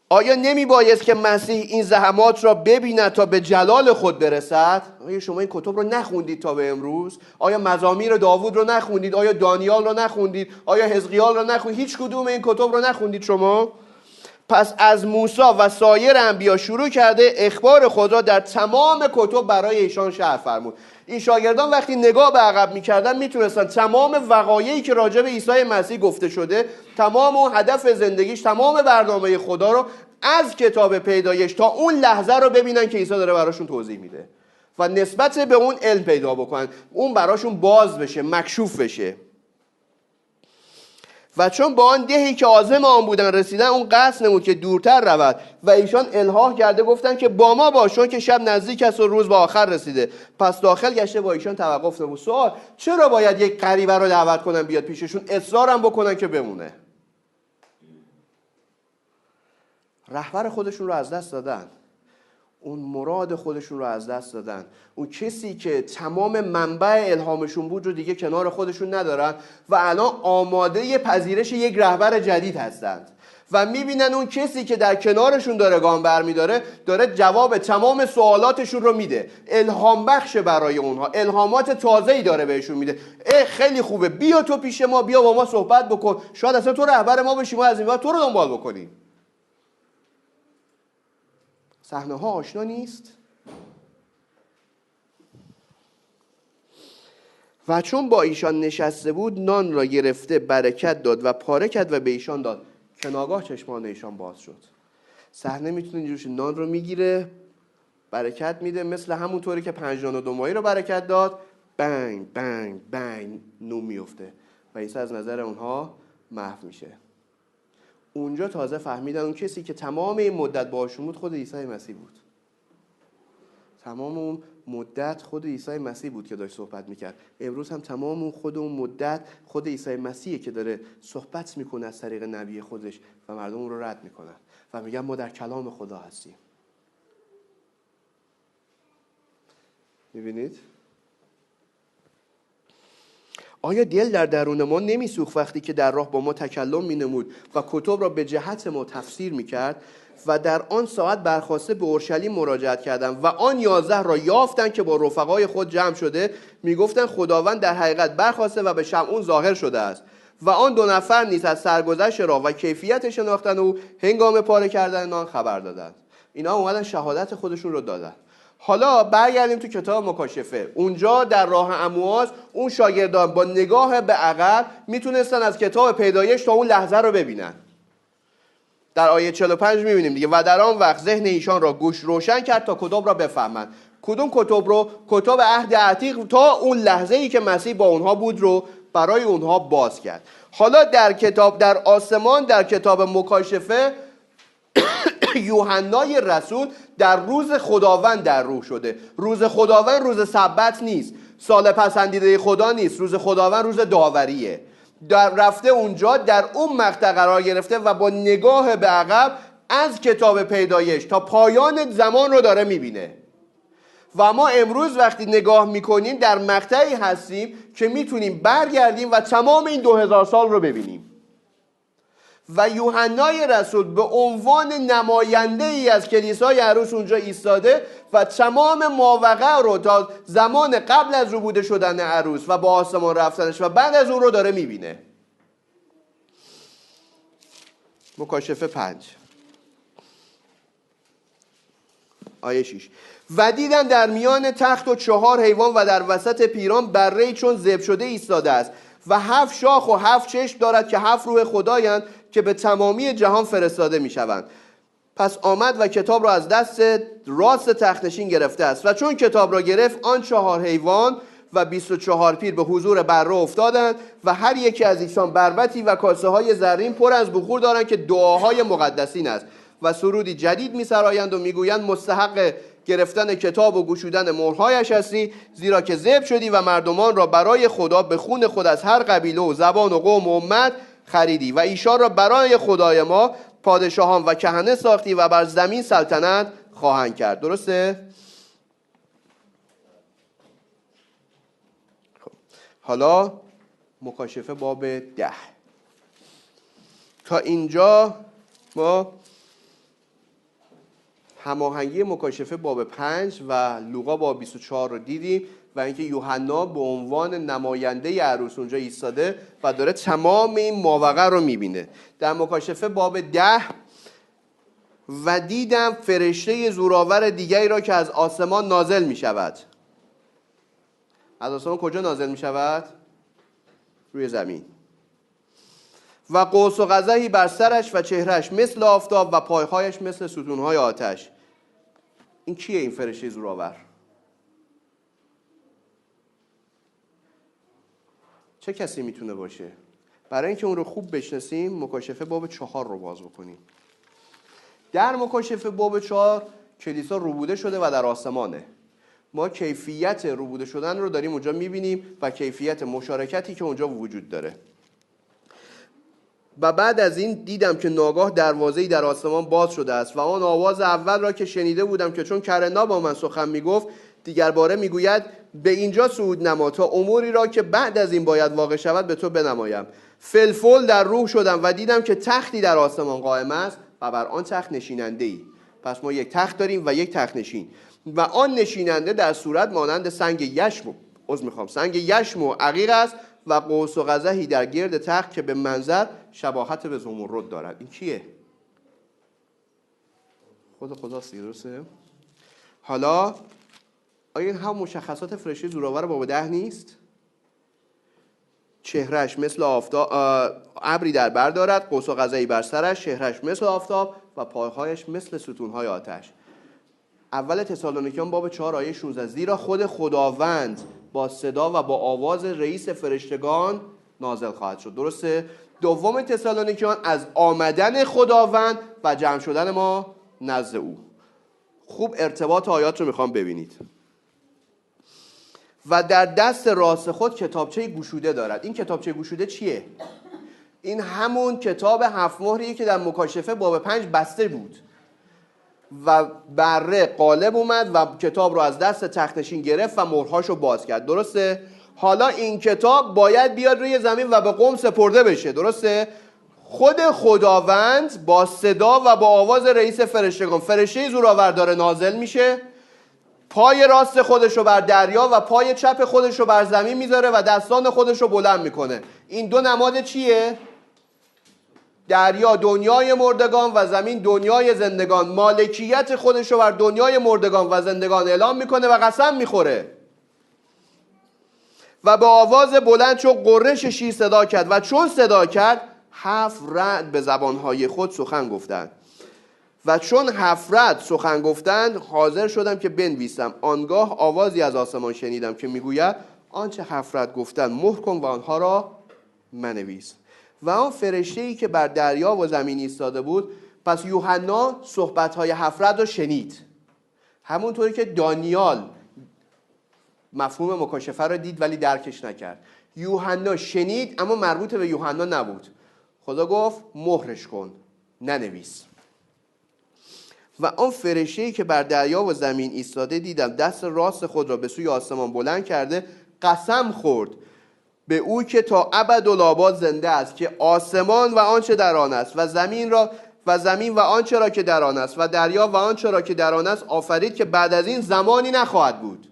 آیا نمی بایست که مسیح این زحمات را ببیند تا به جلال خود برسد؟ آیا شما این کتب رو نخوندید تا به امروز؟ آیا مزامیر داوود رو نخوندید؟ آیا دانیال رو نخوندید؟ آیا حزقیال رو نخوندید؟ هیچ کدوم این کتب رو نخوندید شما؟ پس از موسی و سایر انبیا شروع کرده اخبار خود را در تمام کتب برای ایشان شرح فرمود. این شاگردان وقتی نگاه به عقب میکردن میتونستن تمام وقایعی که راجع به عیسی مسیح گفته شده، تمام اون هدف زندگیش، تمام برنامه خدا رو از کتاب پیدایش تا اون لحظه رو ببینن که عیسی داره براشون توضیح میده و نسبت به اون علم پیدا بکنن، اون براشون باز بشه، مکشوف بشه. و چون با آن دهی که عازم آن بودن رسیدن، اون قصد نمود که دورتر رود و ایشان الحاح کرده گفتن که با ما باش، چون که شب نزدیک است و روز به آخر رسیده. پس داخل گشته با ایشان توقف نمود. سوال: چرا باید یک غریبه رو دعوت کنن بیاد پیششون، اصرارم بکنن که بمونه؟ رهبر خودشون رو از دست دادن، اون مراد خودشون رو از دست دادن، اون کسی که تمام منبع الهامشون بود رو دیگه کنار خودشون ندارن و الان آماده پذیرش یک رهبر جدید هستند و میبینن اون کسی که در کنارشون داره گام برمیداره داره جواب تمام سوالاتشون رو میده، الهام بخش برای اونها، الهامات تازه‌ای داره بهشون میده. خیلی خوبه، بیا تو پیش ما، بیا با ما صحبت بکن، شاید اصلا تو رهبر ما بشی، ما از این بعد تو رو دنبال بکنیم. صحنه ها آشنا نیست؟ و چون با ایشان نشسته بود نان را گرفته برکت داد و پاره کرد و به ایشان داد که ناگاه چشمان ایشان باز شد. صحنه میتونه اینجوری، نان رو میگیره برکت میده، مثل همون طوری که 5 نان و 2 ماهی رو برکت داد، بنگ بنگ بنگ نون میفته و عیسی از نظر اونها محو میشه. اونجا تازه فهمیدن اون کسی که تمام این مدت باهاشون بود خود عیسی مسیح بود. تمام اون مدت خود عیسی مسیح بود که داشت صحبت میکرد. امروز هم تمام اون مدت خود عیسی مسیحه که داره صحبت میکنه از طریق نبی خودش و مردم اون رو رد میکنن و میگن ما در کلام خدا هستیم. میبینید؟ آیا دل در درون ما نمیسوخت وقتی که در راه با ما تکلم مینمود و کتب را به جهت ما تفسیر میکرد؟ و در آن ساعت برخاسته به اورشلیم مراجعت کردند و آن 11 را یافتند که با رفقای خود جمع شده میگفتند خداوند در حقیقت برخاسته و به شمعون ظاهر شده است. و آن 2 نفر نیز از سرگذشت راه و کیفیت شناختن او هنگام پاره کردن نان خبر دادند. اینا اومدن شهادت خودشون رو دادن. حالا برگردیم تو کتاب مکاشفه. اونجا در راه امواس اون شاگردان با نگاه به عقب میتونستن از کتاب پیدایش تا اون لحظه رو ببینن. در آیه 45 میبینیم دیگه، و در آن وقت ذهن ایشان را گوش روشن کرد تا کتب را بفهمند. کدوم کتب رو؟ کتاب عهد عتیق تا اون لحظه ای که مسیح با اونها بود رو برای اونها باز کرد. حالا در کتاب در آسمان در کتاب مکاشفه یوحنای رسول در روز خداوند در روح شده. روز خداوند روز سبت نیست، سال پسندیده خدا نیست، روز خداوند روز داوریه. در رفته اونجا در اون مقطع قرار گرفته و با نگاه به عقب از کتاب پیدایش تا پایان زمان رو داره میبینه. و ما امروز وقتی نگاه میکنیم در مقطعی هستیم که میتونیم برگردیم و تمام این 2000 سال رو ببینیم و یوحنای رسول به عنوان نماینده ای از کلیسای عروس اونجا ایستاده و تمام ماوقع رو تا زمان قبل از ربوده شدن عروس و با آسمان رفتنش و بعد از اون رو داره میبینه. مکاشفه 5 آیه 6: و دیدم در میان تخت و 4 حیوان و در وسط پیران بره‌ای چون ذبح شده ایستاده است و 7 شاخ و 7 چشم دارد که 7 روح خدایند که به تمامی جهان فرستاده میشوند. پس آمد و کتاب را از دست راست تختنشین گرفته است و چون کتاب را گرفت آن 4 حیوان و 24 پیر به حضور بره افتادند و هر یکی از ایشان بربطی و کاسه های زرین پر از بخور دارند که دعاهای مقدسین است و سرودی جدید می‌سرایند و میگویند مستحق گرفتن کتاب و گشودن مهرهایش هستی، زیرا که ذبح شدی و مردمان را برای خدا به خون خود از هر قبیله و زبان و قوم و امت خریدی و ایشان را برای خدای ما پادشاهان و کهنه ساختی و بر زمین سلطنت خواهند کرد. درسته؟ خب. حالا مکاشفه باب 10. تا اینجا ما هماهنگی مکاشفه باب 5 و لوقا باب 24 رو دیدیم و اینکه یوحنا به عنوان نماینده عروس اونجا ایستاده و داره تمام این ماوقع رو میبینه. در مکاشفه باب 10: و دیدم فرشته زورآور دیگری را که از آسمان نازل میشود. از آسمان کجا نازل میشود؟ روی زمین. و قوس و قزحی بر سرش و چهرهش مثل آفتاب و پایهایش مثل ستونهای آتش. این کیه این فرشته زورآور؟ چه کسی میتونه باشه؟ برای اینکه اون رو خوب بشناسیم مکاشفه باب 4 رو باز بکنیم. در مکاشفه باب 4 کلیسا ربوده شده و در آسمانه. ما کیفیت ربوده شدن رو داریم اونجا میبینیم و کیفیت مشارکتی که اونجا وجود داره. و بعد از این دیدم که ناگاه دروازه‌ای در آسمان باز شده است و آن آواز اول را که شنیده بودم که چون کرنا با من سخن میگفت دیگر باره میگوید به اینجا صعود نما تا اموری را که بعد از این باید واقع شود به تو بنمایم. فلفل در روح شدم و دیدم که تختی در آسمان قائم است و بر آن تخت نشیننده ای. پس ما یک تخت داریم و یک تخت نشین و آن نشیننده در صورت مانند سنگ یشم و عقیق است و قوس و قزحی در گرد تخت که به منظر شباهت به زمرد دارد. این کیه؟ خداست، درسته؟ حالا آیا این هم مشخصات فرشته زورآور باب 10 نیست؟ چهرهش مثل آفتاب، ابری در بر دارد، قوس و قزحی بر سرش، چهرهش مثل آفتاب و پایهایش مثل ستونهای آتش. اول تسالونیکیان باب 4 آیه 16: زیرا خود خداوند با صدا و با آواز رئیس فرشتگان نازل خواهد شد. درسته؟ دوم تسالونیکیان از آمدن خداوند و جمع شدن ما نزد او. خوب ارتباط آیات رو میخوام ببینید. و در دست راست خود کتابچه گشوده دارد. این کتابچه گشوده چیه؟ این همون کتاب 7 مهریه که در مکاشفه باب 5 بسته بود و بره غالب اومد و کتاب رو از دست تختنشین گرفت و مهرهاشو باز کرد. درسته؟ حالا این کتاب باید بیاد روی زمین و به قوم سپرده بشه. درسته؟ خود خداوند با صدا و با آواز رئیس فرشتگان، فرشته زورآور داره نازل میشه، پای راست خودش رو بر دریا و پای چپ خودش رو بر زمین میذاره و دستان خودش رو بلند میکنه. این دو نماد چیه؟ دریا دنیای مردگان و زمین دنیای زندگان. مالکیت خودش رو بر دنیای مردگان و زندگان اعلام میکنه و قسم میخوره. و به آواز بلند چون غرش شیر صدا کرد و چون صدا کرد 7 رعد به زبانهای خود سخن گفتند. و چون 7 رعد سخن گفتند حاضر شدم که بنویسم. آنگاه آوازی از آسمان شنیدم که میگوید آنچه 7 رعد گفتند مهر کن و آنها را منویس. و آن فرشته‌ای که بر دریا و زمین ایستاده بود، پس یوحنا صحبت‌های 7 رعد رو شنید، همونطوری که دانیال مفهوم مکاشفه رو دید ولی درکش نکرد. یوحنا شنید اما مربوط به یوحنا نبود. خدا گفت مهرش کن، ننویس. و آن فرشته‌ای که بر دریا و زمین ایستاده دیدم دست راست خود را به سوی آسمان بلند کرده قسم خورد به او که تا ابدالآباد زنده است، که آسمان و آنچه در آن است و زمین و آنچه را که در آن است و دریا و آنچه را که در آن است آفرید، که بعد از این زمانی نخواهد بود.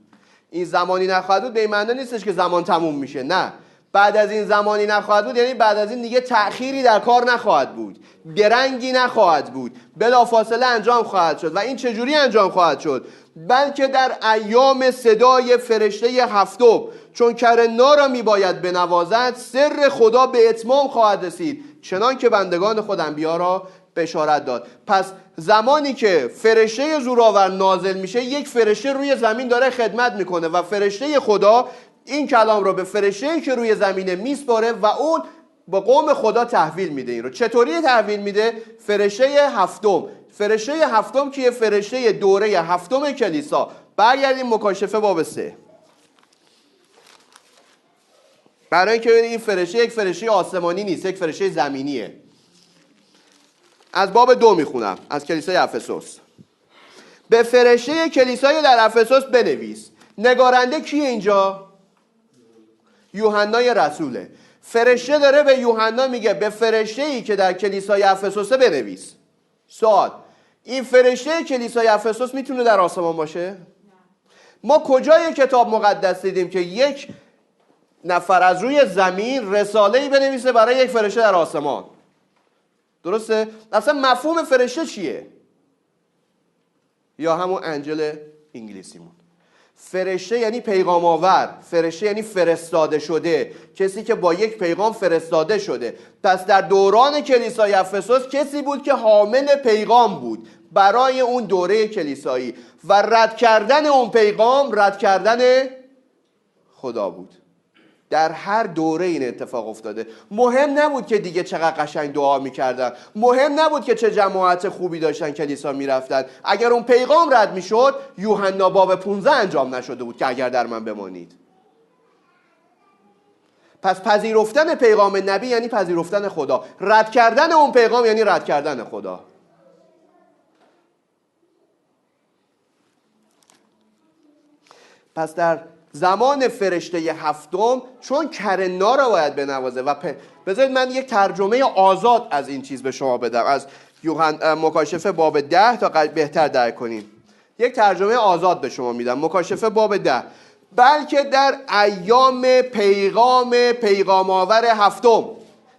این زمانی نخواهد بود به این معنی نیستش که زمان تموم میشه، نه. بعد از این زمانی نخواهد بود یعنی بعد از این دیگه تأخیری در کار نخواهد بود، درنگی نخواهد بود، بلافاصله انجام خواهد شد. و این چجوری انجام خواهد شد؟ بلکه در ایام صدای فرشته هفتم، چون کرنا را میباید بنوازد، سر خدا به اتمام خواهد رسید، چنان که بندگان خود انبیا را بشارت داد. پس زمانی که فرشته زورآور نازل میشه، یک فرشته روی زمین داره خدمت میکنه و فرشته خدا این کلام رو به فرشته‌ای که روی زمینه میسپاره و اون با قوم خدا تحویل میده. این رو چطوری تحویل میده؟ فرشته هفتم. فرشته هفتم که فرشته دوره هفتم کلیسا. برگردیم مکاشفه باب 3. برای اینکه ببینید این فرشته یک فرشته آسمانی نیست، یک فرشته زمینیه. از باب 2 میخونم، از کلیسای افسوس. به فرشته کلیسای در افسوس بنویس. نگارنده کیه اینجا؟ یوحنای رسوله. فرشته داره به یوحنا میگه به فرشته‌ای که در کلیسای افسوس بنویس. سوال: این فرشته کلیسای افسوس میتونه در آسمان باشه؟ ما کجای کتاب مقدس دیدیم که یک نفر از روی زمین رساله‌ای بنویسه برای یک فرشته در آسمان؟ درسته؟ اصلا مفهوم فرشته چیه؟ یا همون انجل انگلیسیمون. فرشته یعنی پیغام آور، فرشته یعنی فرستاده شده، کسی که با یک پیغام فرستاده شده. پس در دوران کلیسای افسوس کسی بود که حامل پیغام بود برای اون دوره کلیسایی و رد کردن اون پیغام رد کردن خدا بود. در هر دوره این اتفاق افتاده. مهم نبود که دیگه چقدر قشنگ دعا میکردن، مهم نبود که چه جماعت خوبی داشتن کلیسا میرفتن. اگر اون پیغام رد میشد، یوحنا باب 15 انجام نشده بود که اگر در من بمانید. پس پذیرفتن پیغام نبی یعنی پذیرفتن خدا، رد کردن اون پیغام یعنی رد کردن خدا. پس در زمان فرشته هفتم، چون کرنا را باید بنوازه و بذارید من یک ترجمه آزاد از این چیز به شما بدم، از مکاشفه باب 10 تا بهتر درک کنیم. یک ترجمه آزاد به شما میدم. مکاشفه باب 10: بلکه در ایام پیغام آور هفتم،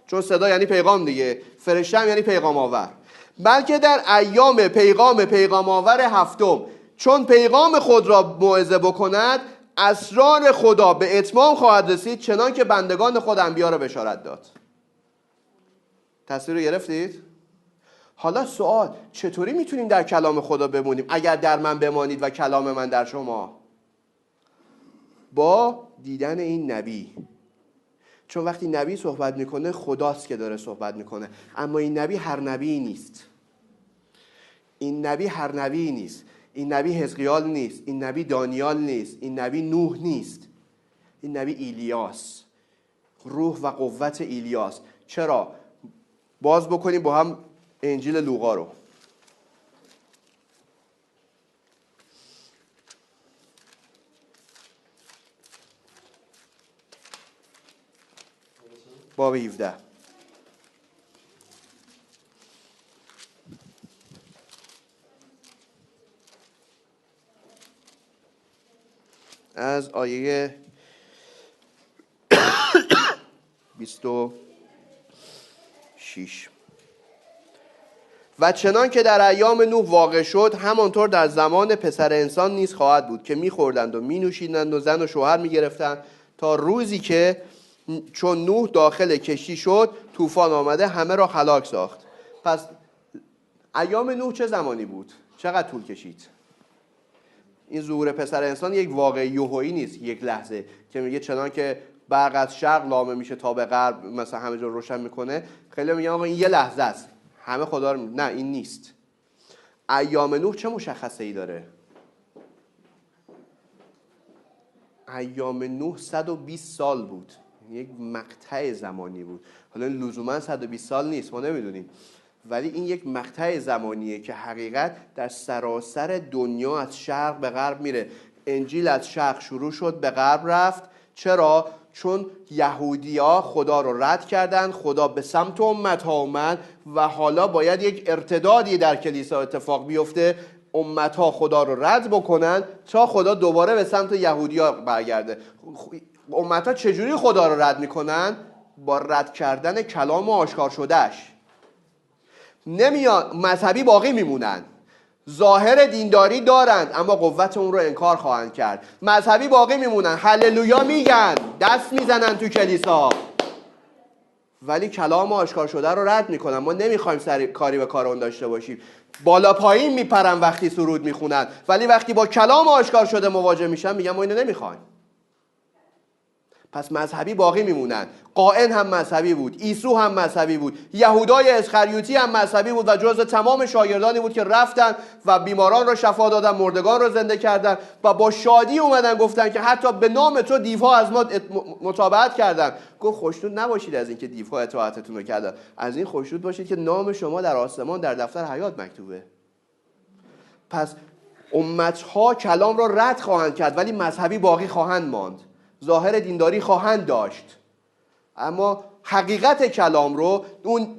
چون صدا یعنی پیغام دیگه، فرشته هم یعنی پیغام آور. بلکه در ایام پیغام آور هفتم، چون پیغام خود را موعظه بکند، اسرار خدا به اتمام خواهد رسید، چنان که بندگان خود انبیا را بشارت داد. تصویر رو گرفتید؟ حالا سوال: چطوری میتونیم در کلام خدا بمونیم اگر در من بمانید و کلام من در شما؟ با دیدن این نبی. چون وقتی نبی صحبت میکنه خداست که داره صحبت میکنه، اما این نبی هر نبی نیست. این نبی هر نبی نیست. این نبی حزقیال نیست، این نبی دانیال نیست، این نبی نوح نیست، این نبی ایلیاس، روح و قوت ایلیاس. چرا؟ باز بکنیم با هم انجیل لوقا رو. باب 17. از آیه 26: و چنان که در ایام نوح واقع شد، همانطور در زمان پسر انسان نیز خواهد بود، که می‌خوردند و می‌نوشیدند و زن و شوهر می‌گرفتند، تا روزی که چون نوح داخل کشتی شد، طوفان آمده همه را هلاک ساخت. پس ایام نوح چه زمانی بود؟ چقدر طول کشید؟ این ظهور پسر انسان یک واقعه یوهویی نیست، یک لحظه که میگه چنان که برق از شرق لامه میشه تا به غرب مثلا همه جا روشن میکنه. خیلی میگن آقا این یه لحظه است، همه خدا رو نه، این نیست. ایام نوح چه مشخصه‌ای داره؟ ایام نوح 120 سال بود، یک مقطع زمانی بود. حالا لزوما 120 سال نیست، ما نمیدونیم، ولی این یک مقطع زمانیه که حقیقت در سراسر دنیا از شرق به غرب میره. انجیل از شرق شروع شد به غرب رفت. چرا؟ چون یهودی‌ها خدا رو رد کردن، خدا به سمت امت‌ها اومد و حالا باید یک ارتدادی در کلیسا اتفاق بیفته، امت‌ها خدا رو رد بکنن تا خدا دوباره به سمت یهودی‌ها برگرده. امت‌ها چجوری خدا رو رد میکنن؟ با رد کردن کلام آشکار شدهش. نمیان، مذهبی باقی میمونن، ظاهر دینداری دارند اما قوت اون رو انکار خواهند کرد. مذهبی باقی میمونن، هللویا میگن، دست میزنن تو کلیسا، ولی کلام آشکار شده رو رد میکنن. ما نمیخوایم کاری به کار اون داشته باشیم. بالا پایین میپرن وقتی سرود میخونن، ولی وقتی با کلام آشکار شده مواجه میشن میگن ما اینو نمیخوایم. پس مذهبی باقی میمونن. قائن هم مذهبی بود، عیسی هم مذهبی بود، یهودای اسخریوطی هم مذهبی بود و جزو تمام شاگردانی بود که رفتن و بیماران رو شفا دادن، مردگان رو زنده کردن و با شادی اومدن گفتن که حتی به نام تو دیوها از ما متابعت کردن. گفت خوشنود نباشید از اینکه دیوها اطاعتتون رو کردن، از این خوشنود باشید که نام شما در آسمان در دفتر حیات مکتوبه. پس امتها کلام رو رد خواهند کرد ولی مذهبی باقی خواهند ماند، ظاهر دینداری خواهند داشت، اما حقیقت کلام رو، اون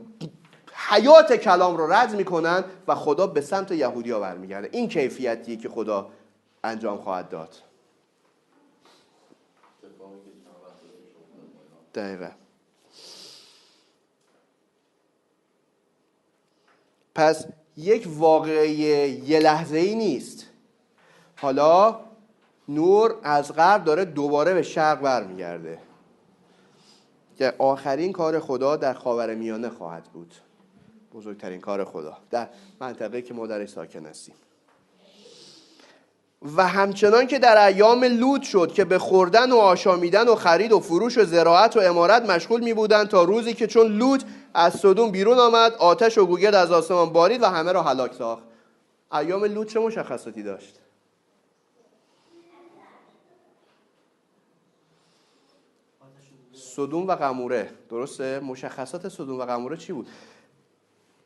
حیات کلام رو رد میکنن و خدا به سمت یهودی‌ها برمیگرده. این کیفیتیه که خدا انجام خواهد داد. دقیقا. پس یک واقعه یه لحظه‌ای نیست. حالا نور از غرب داره دوباره به شرق برمیگرده که آخرین کار خدا در خاورمیانه خواهد بود، بزرگترین کار خدا در منطقه‌ای که ما درش ساکن هستیم. و همچنان که در ایام لوط شد که به خوردن و آشامیدن و خرید و فروش و زراعت و عمارت مشغول می بودند تا روزی که چون لوط از سدوم بیرون آمد آتش و گوگرد از آسمان بارید و همه را هلاک ساخت. ایام لوط چه مشخصاتی داشت؟ سدوم و قموره، درسته؟ مشخصات سدوم و قموره چی بود؟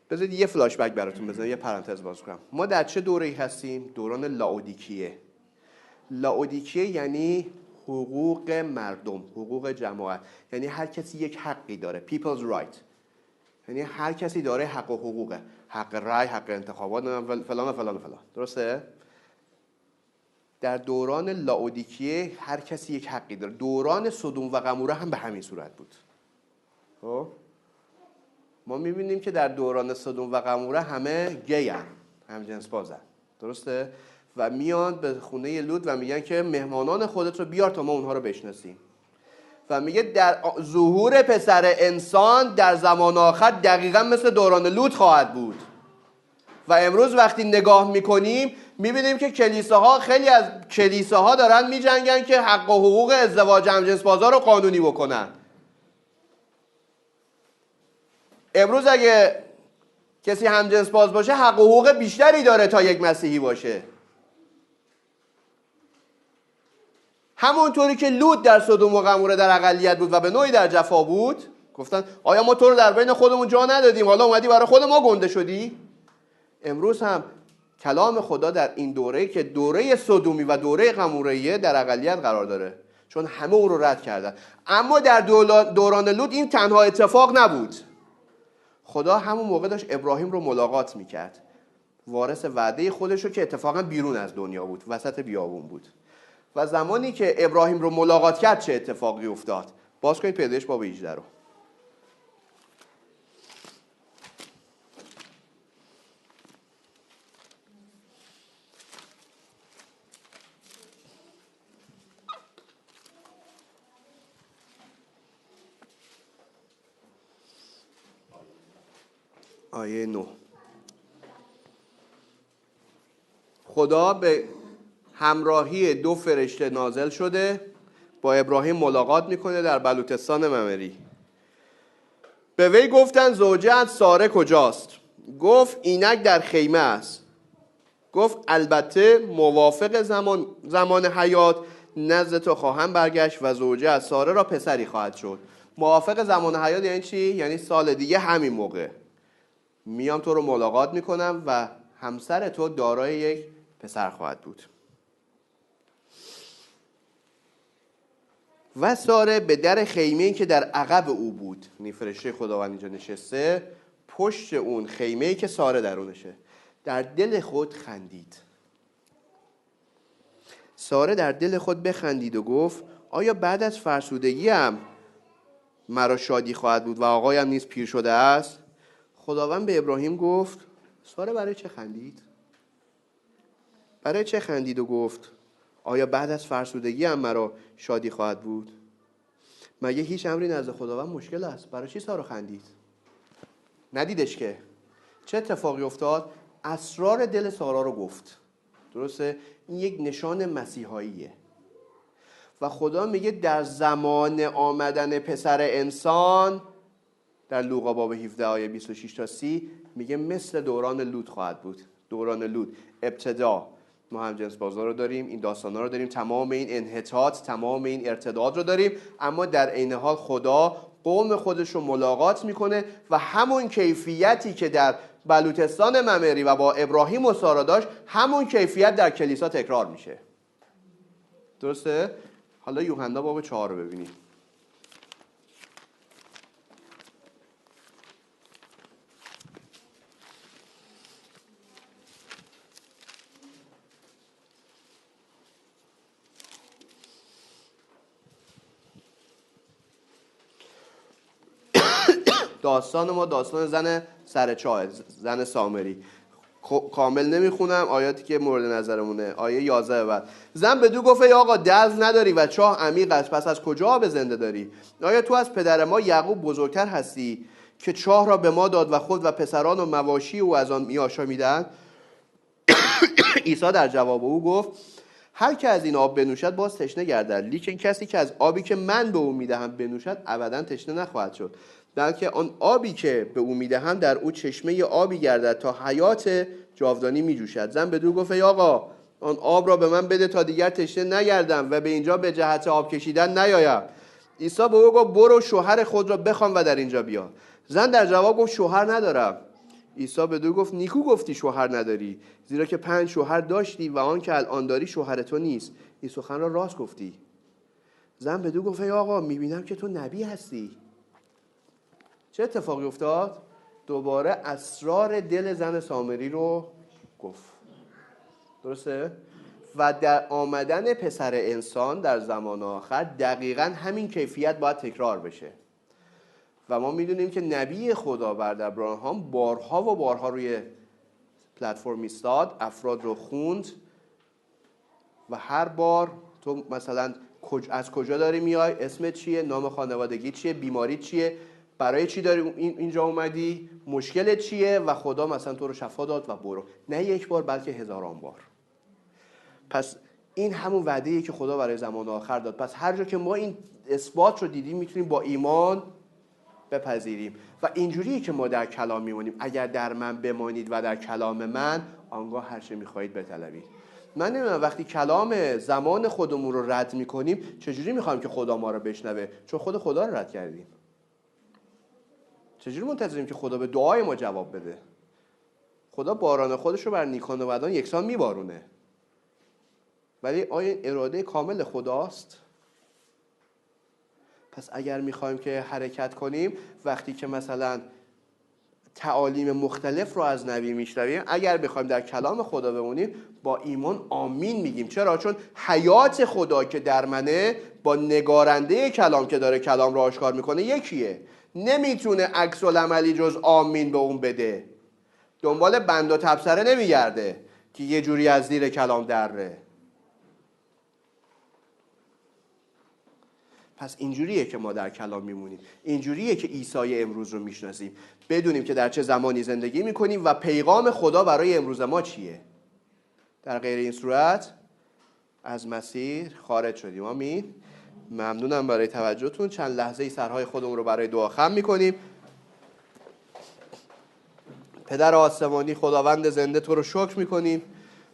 بذارید یه فلاش بک براتون بزنم، یه پرانتز باز کنم. ما در چه دوره‌ای هستیم؟ دوران لاودیکیه. لاودیکیه یعنی حقوق مردم، حقوق جماعت، یعنی هر کسی یک حقی داره، people's right، یعنی هر کسی داره حق و حقوقه، حق رأی، حق انتخابات، فلان فلان فلان، درسته؟ در دوران لاودیکیه هر کسی یک حقی داره. دوران سدوم و قموره هم به همین صورت بود. خب ما میبینیم که در دوران سدوم و قموره همه گی هن، هم جنس بازن، درسته؟ و میان به خونه لوط و میگن که مهمانان خودت رو بیار تا ما اونها رو بشناسیم. و میگه در ظهور پسر انسان در زمان آخر دقیقا مثل دوران لوط خواهد بود. و امروز وقتی نگاه میکنیم میبینیم که کلیساها، خیلی از کلیساها دارن میجنگن که حق و حقوق ازدواج همجنس بازا رو قانونی بکنن. امروز اگه کسی همجنس باز باشه حق و حقوق بیشتری داره تا یک مسیحی باشه. همونطوری که لوط در سدوم و قموره در اقلیت بود و به نوعی در جفا بود، گفتن آیا ما تو رو در بین خودمون جا ندادیم، حالا اومدی برای خود ما گنده شدی؟ امروز هم کلام خدا در این دوره که دوره سدومی و دوره قموره در اقلیت قرار داره، چون همه او رو رد کردن. اما در دوران لوط این تنها اتفاق نبود. خدا همون موقع داشت ابراهیم رو ملاقات میکرد، وارث وعده خودش رو، که اتفاقا بیرون از دنیا بود، وسط بیابون بود. و زمانی که ابراهیم رو ملاقات کرد چه اتفاقی افتاد؟ باز کنید پیدایش باب 18 رو. آیه 9. خدا به همراهی 2 فرشته نازل شده، با ابراهیم ملاقات میکنه در بلوتستان ممری. به وی گفتن زوجت ساره کجاست؟ گفت اینک در خیمه است. گفت البته موافق زمان حیات نزد تو خواهم برگشت و زوجت ساره را پسری خواهد شد. موافق زمان حیات یعنی چی؟ یعنی سال دیگه همین موقع میام تو رو ملاقات میکنم و همسر تو دارای یک پسر خواهد بود. و ساره به در خیمه‌ای که در عقب او بود، یعنی فرشته خداوند اینجا نشسته پشت اون خیمه‌ای که ساره درونشه، در دل خود خندید. ساره در دل خود بخندید و گفت آیا بعد از فرسودگیم مرا شادی خواهد بود و آقایم نیز پیر شده است؟ خداوند به ابراهیم گفت ساره برای چه خندید؟ برای چه خندید و گفت آیا بعد از فرسودگیم مرا شادی خواهد بود؟ مگه هیچ امری نزد خداوند مشکل است؟ برای چی ساره خندید؟ ندیدش که چه اتفاقی افتاد؟ اسرار دل سارا رو گفت. درسته؟ این یک نشان مسیحاییه و خدا میگه در زمان آمدن پسر انسان در لوقا باب 17 آیه 26 تا 30 میگه مثل دوران لوط خواهد بود. دوران لوط ابتدا ما هم جنس بازار رو داریم، این داستانا رو داریم، تمام این انحطاط، تمام این ارتداد رو داریم، اما در عین حال خدا قوم خودش رو ملاقات میکنه و همون کیفیتی که در بلوچستان ممری و با ابراهیم و سارا داشت، همون کیفیت در کلیسا تکرار میشه. درسته؟ حالا یوحنا باب 4 رو ببینیم. داستان ما داستان زن سر چاه، زن سامری. کامل نمیخونم آیاتی که مورد نظرمونه. آیه 11 بعد زن بدو گفت ای آقا دلو نداری و چاه عمیق است، پس از کجا آب زنده داری؟ آیا تو از پدر ما یعقوب بزرگتر هستی که چاه را به ما داد و خود و پسران و مواشی او از آن میآشامیدند؟ عیسی در جواب او گفت هر که از این آب بنوشد باز تشنه گردد، لیکن کسی که از آبی که من به او میدهم بنوشد ابدا تشنه نخواهد شد، بلکه آن آبی که به او میدهم در او چشمه آبی گردد تا حیات جاودانی میجوشد. زن بدو گفت ای آقا آن آب را به من بده تا دیگر تشنه نگردم و به اینجا به جهت آب کشیدن نیایم. عیسی به او گفت برو شوهر خود را بخوان و در اینجا بیا. زن در جواب گفت شوهر ندارم. عیسی بدو گفت نیکو گفتی شوهر نداری، زیرا که 5 شوهر داشتی و آن که الان داری شوهر تو نیست. این سخن را راست گفتی. زن بدو گفت ای آقا میبینم که تو نبی هستی. چه اتفاقی افتاد؟ دوباره اسرار دل زن سامری رو گفت. درسته؟ و در آمدن پسر انسان در زمان آخر دقیقاً همین کیفیت باید تکرار بشه. و ما میدونیم که نبی خدا برادر ابراهام بارها و بارها روی پلتفرم ایستاد، افراد رو خوند و هر بار تو مثلا از کجا داری میای، اسمت چیه، نام خانوادگی چیه، بیماری چیه، برای چی داری اینجا اومدی، مشکلت چیه و خدا مثلا تو رو شفا داد و برو. نه یک بار بلکه هزاران بار. پس این همون وعده‌ایه که خدا برای زمان آخر داد. پس هر جا که ما این اثبات رو دیدیم میتونیم با ایمان بپذیریم و اینجوریه که ما در کلام میمونیم. اگر در من بمانید و در کلام من، آنگاه هر چه میخواهید بطلبید. من نمیدونم وقتی کلام زمان خودمون رو رد میکنیم چجوری میخوایم که خدا ما رو بشنوه، چون خدا رو رد کردیم. چجوری منتظریم که خدا به دعای ما جواب بده؟ خدا باران خودش رو بر نیکان و بدان یکسان میبارونه. ولی آیا اراده کامل خداست؟ پس اگر میخوایم که حرکت کنیم، وقتی که مثلا تعالیم مختلف رو از نبی میشنویم، اگر بخوایم در کلام خدا بمونیم با ایمان آمین میگیم. چرا؟ چون حیات خدا که در منه با نگارنده کلام که داره کلام رو آشکار میکنه یکیه. نمیتونه عکس العملی جز آمین به اون بده. دنبال بند و تبصره نمیگرده که یه جوری از زیر کلام دره. پس اینجوریه که ما در کلام میمونیم. اینجوریه که عیسی امروز رو میشناسیم. بدونیم که در چه زمانی زندگی میکنیم و پیغام خدا برای امروز ما چیه. در غیر این صورت از مسیر خارج شدیم. آمین. ممنونم برای توجهتون. چند لحظه سرهای خودمون رو برای دعا خم میکنیم. پدر آسمانی، خداوند زنده، تو رو شکر میکنیم.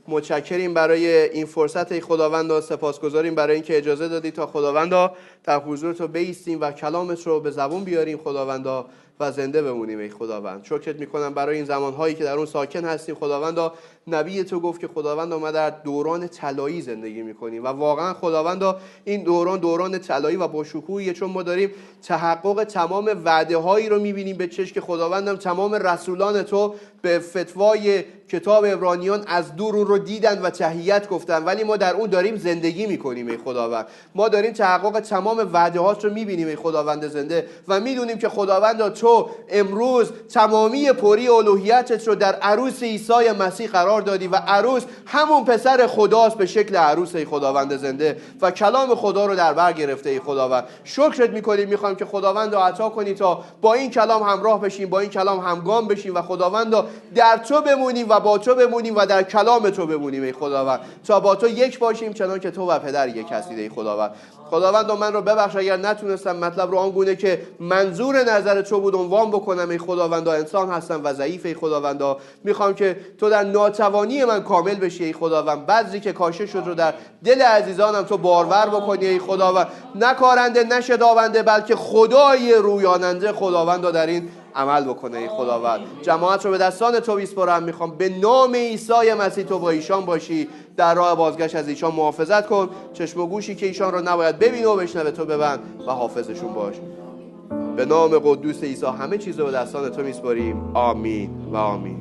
متشکریم برای این فرصت ای خداوندا، سپاسگزاریم برای اینکه اجازه دادی تا خداوندا در حضور تو بایستیم و کلامت رو به زبون بیاریم. خداوندا و زنده بمونیم ای خداوند. شکرت میکنم برای این زمانهایی که در اون ساکن هستیم خداوندا. نبی تو گفت که خداوندا ما در دوران طلایی زندگی میکنیم و واقعا خداوندا این دوران طلایی و با شکوهیه، چون ما داریم تحقق تمام وعده هایی رو میبینیم به چشم که خداوندم تمام رسولان تو به فتوای کتاب عبرانیان از دور اون رو دیدن و تحیت گفتن، ولی ما در اون داریم زندگی میکنیم ای خداوند. ما داریم تحقق تمام وعده هات رو میبینیم ای خداوند زنده و میدونیم که خداوند تو امروز تمامی پری الوهیتت رو در عروس عیسی مسیح قرار دادی و عروس همون پسر خداست به شکل عروس ای خداوند زنده و کلام خدا رو در بر گرفته ای خداوند. شکرت میکنیم، میخوایم که خداوند رو عطا کنی تا با این کلام همراه بشیم، با این کلام همگام بشیم و خداوند در تو بمونیم و با تو بمونیم و در کلام تو بمونیم ای خداوند، تا با تو یک باشیم چنان که تو و پدر یک هستید ای خداوند. خداوند من رو ببخش اگر نتونستم مطلب رو آنگونه که منظور نظر تو بود عنوان بکنم ای خداوند. انسان هستم و ضعیف ای خداوند. میخوام که تو در ناتوانی من کامل بشی ای خداوند. بذری که کاشته شد رو در دل عزیزانم تو بارور بکنی ای خداوند، نه کارنده نه شداونده بلکه خدای رویاننده خداوند در این عمل بکنه ای خداوند. جماعت رو به دستان تو میسپارم، میخوام به نام عیسی مسیح تو با ایشان باشی، در راه بازگشت از ایشان محافظت کن، چشم و گوشی که ایشان رو نباید ببینه و بشنوه تو ببند و حافظشون باش. به نام قدوس عیسی همه چیز رو به دستان تو میسپاریم. آمین و آمین.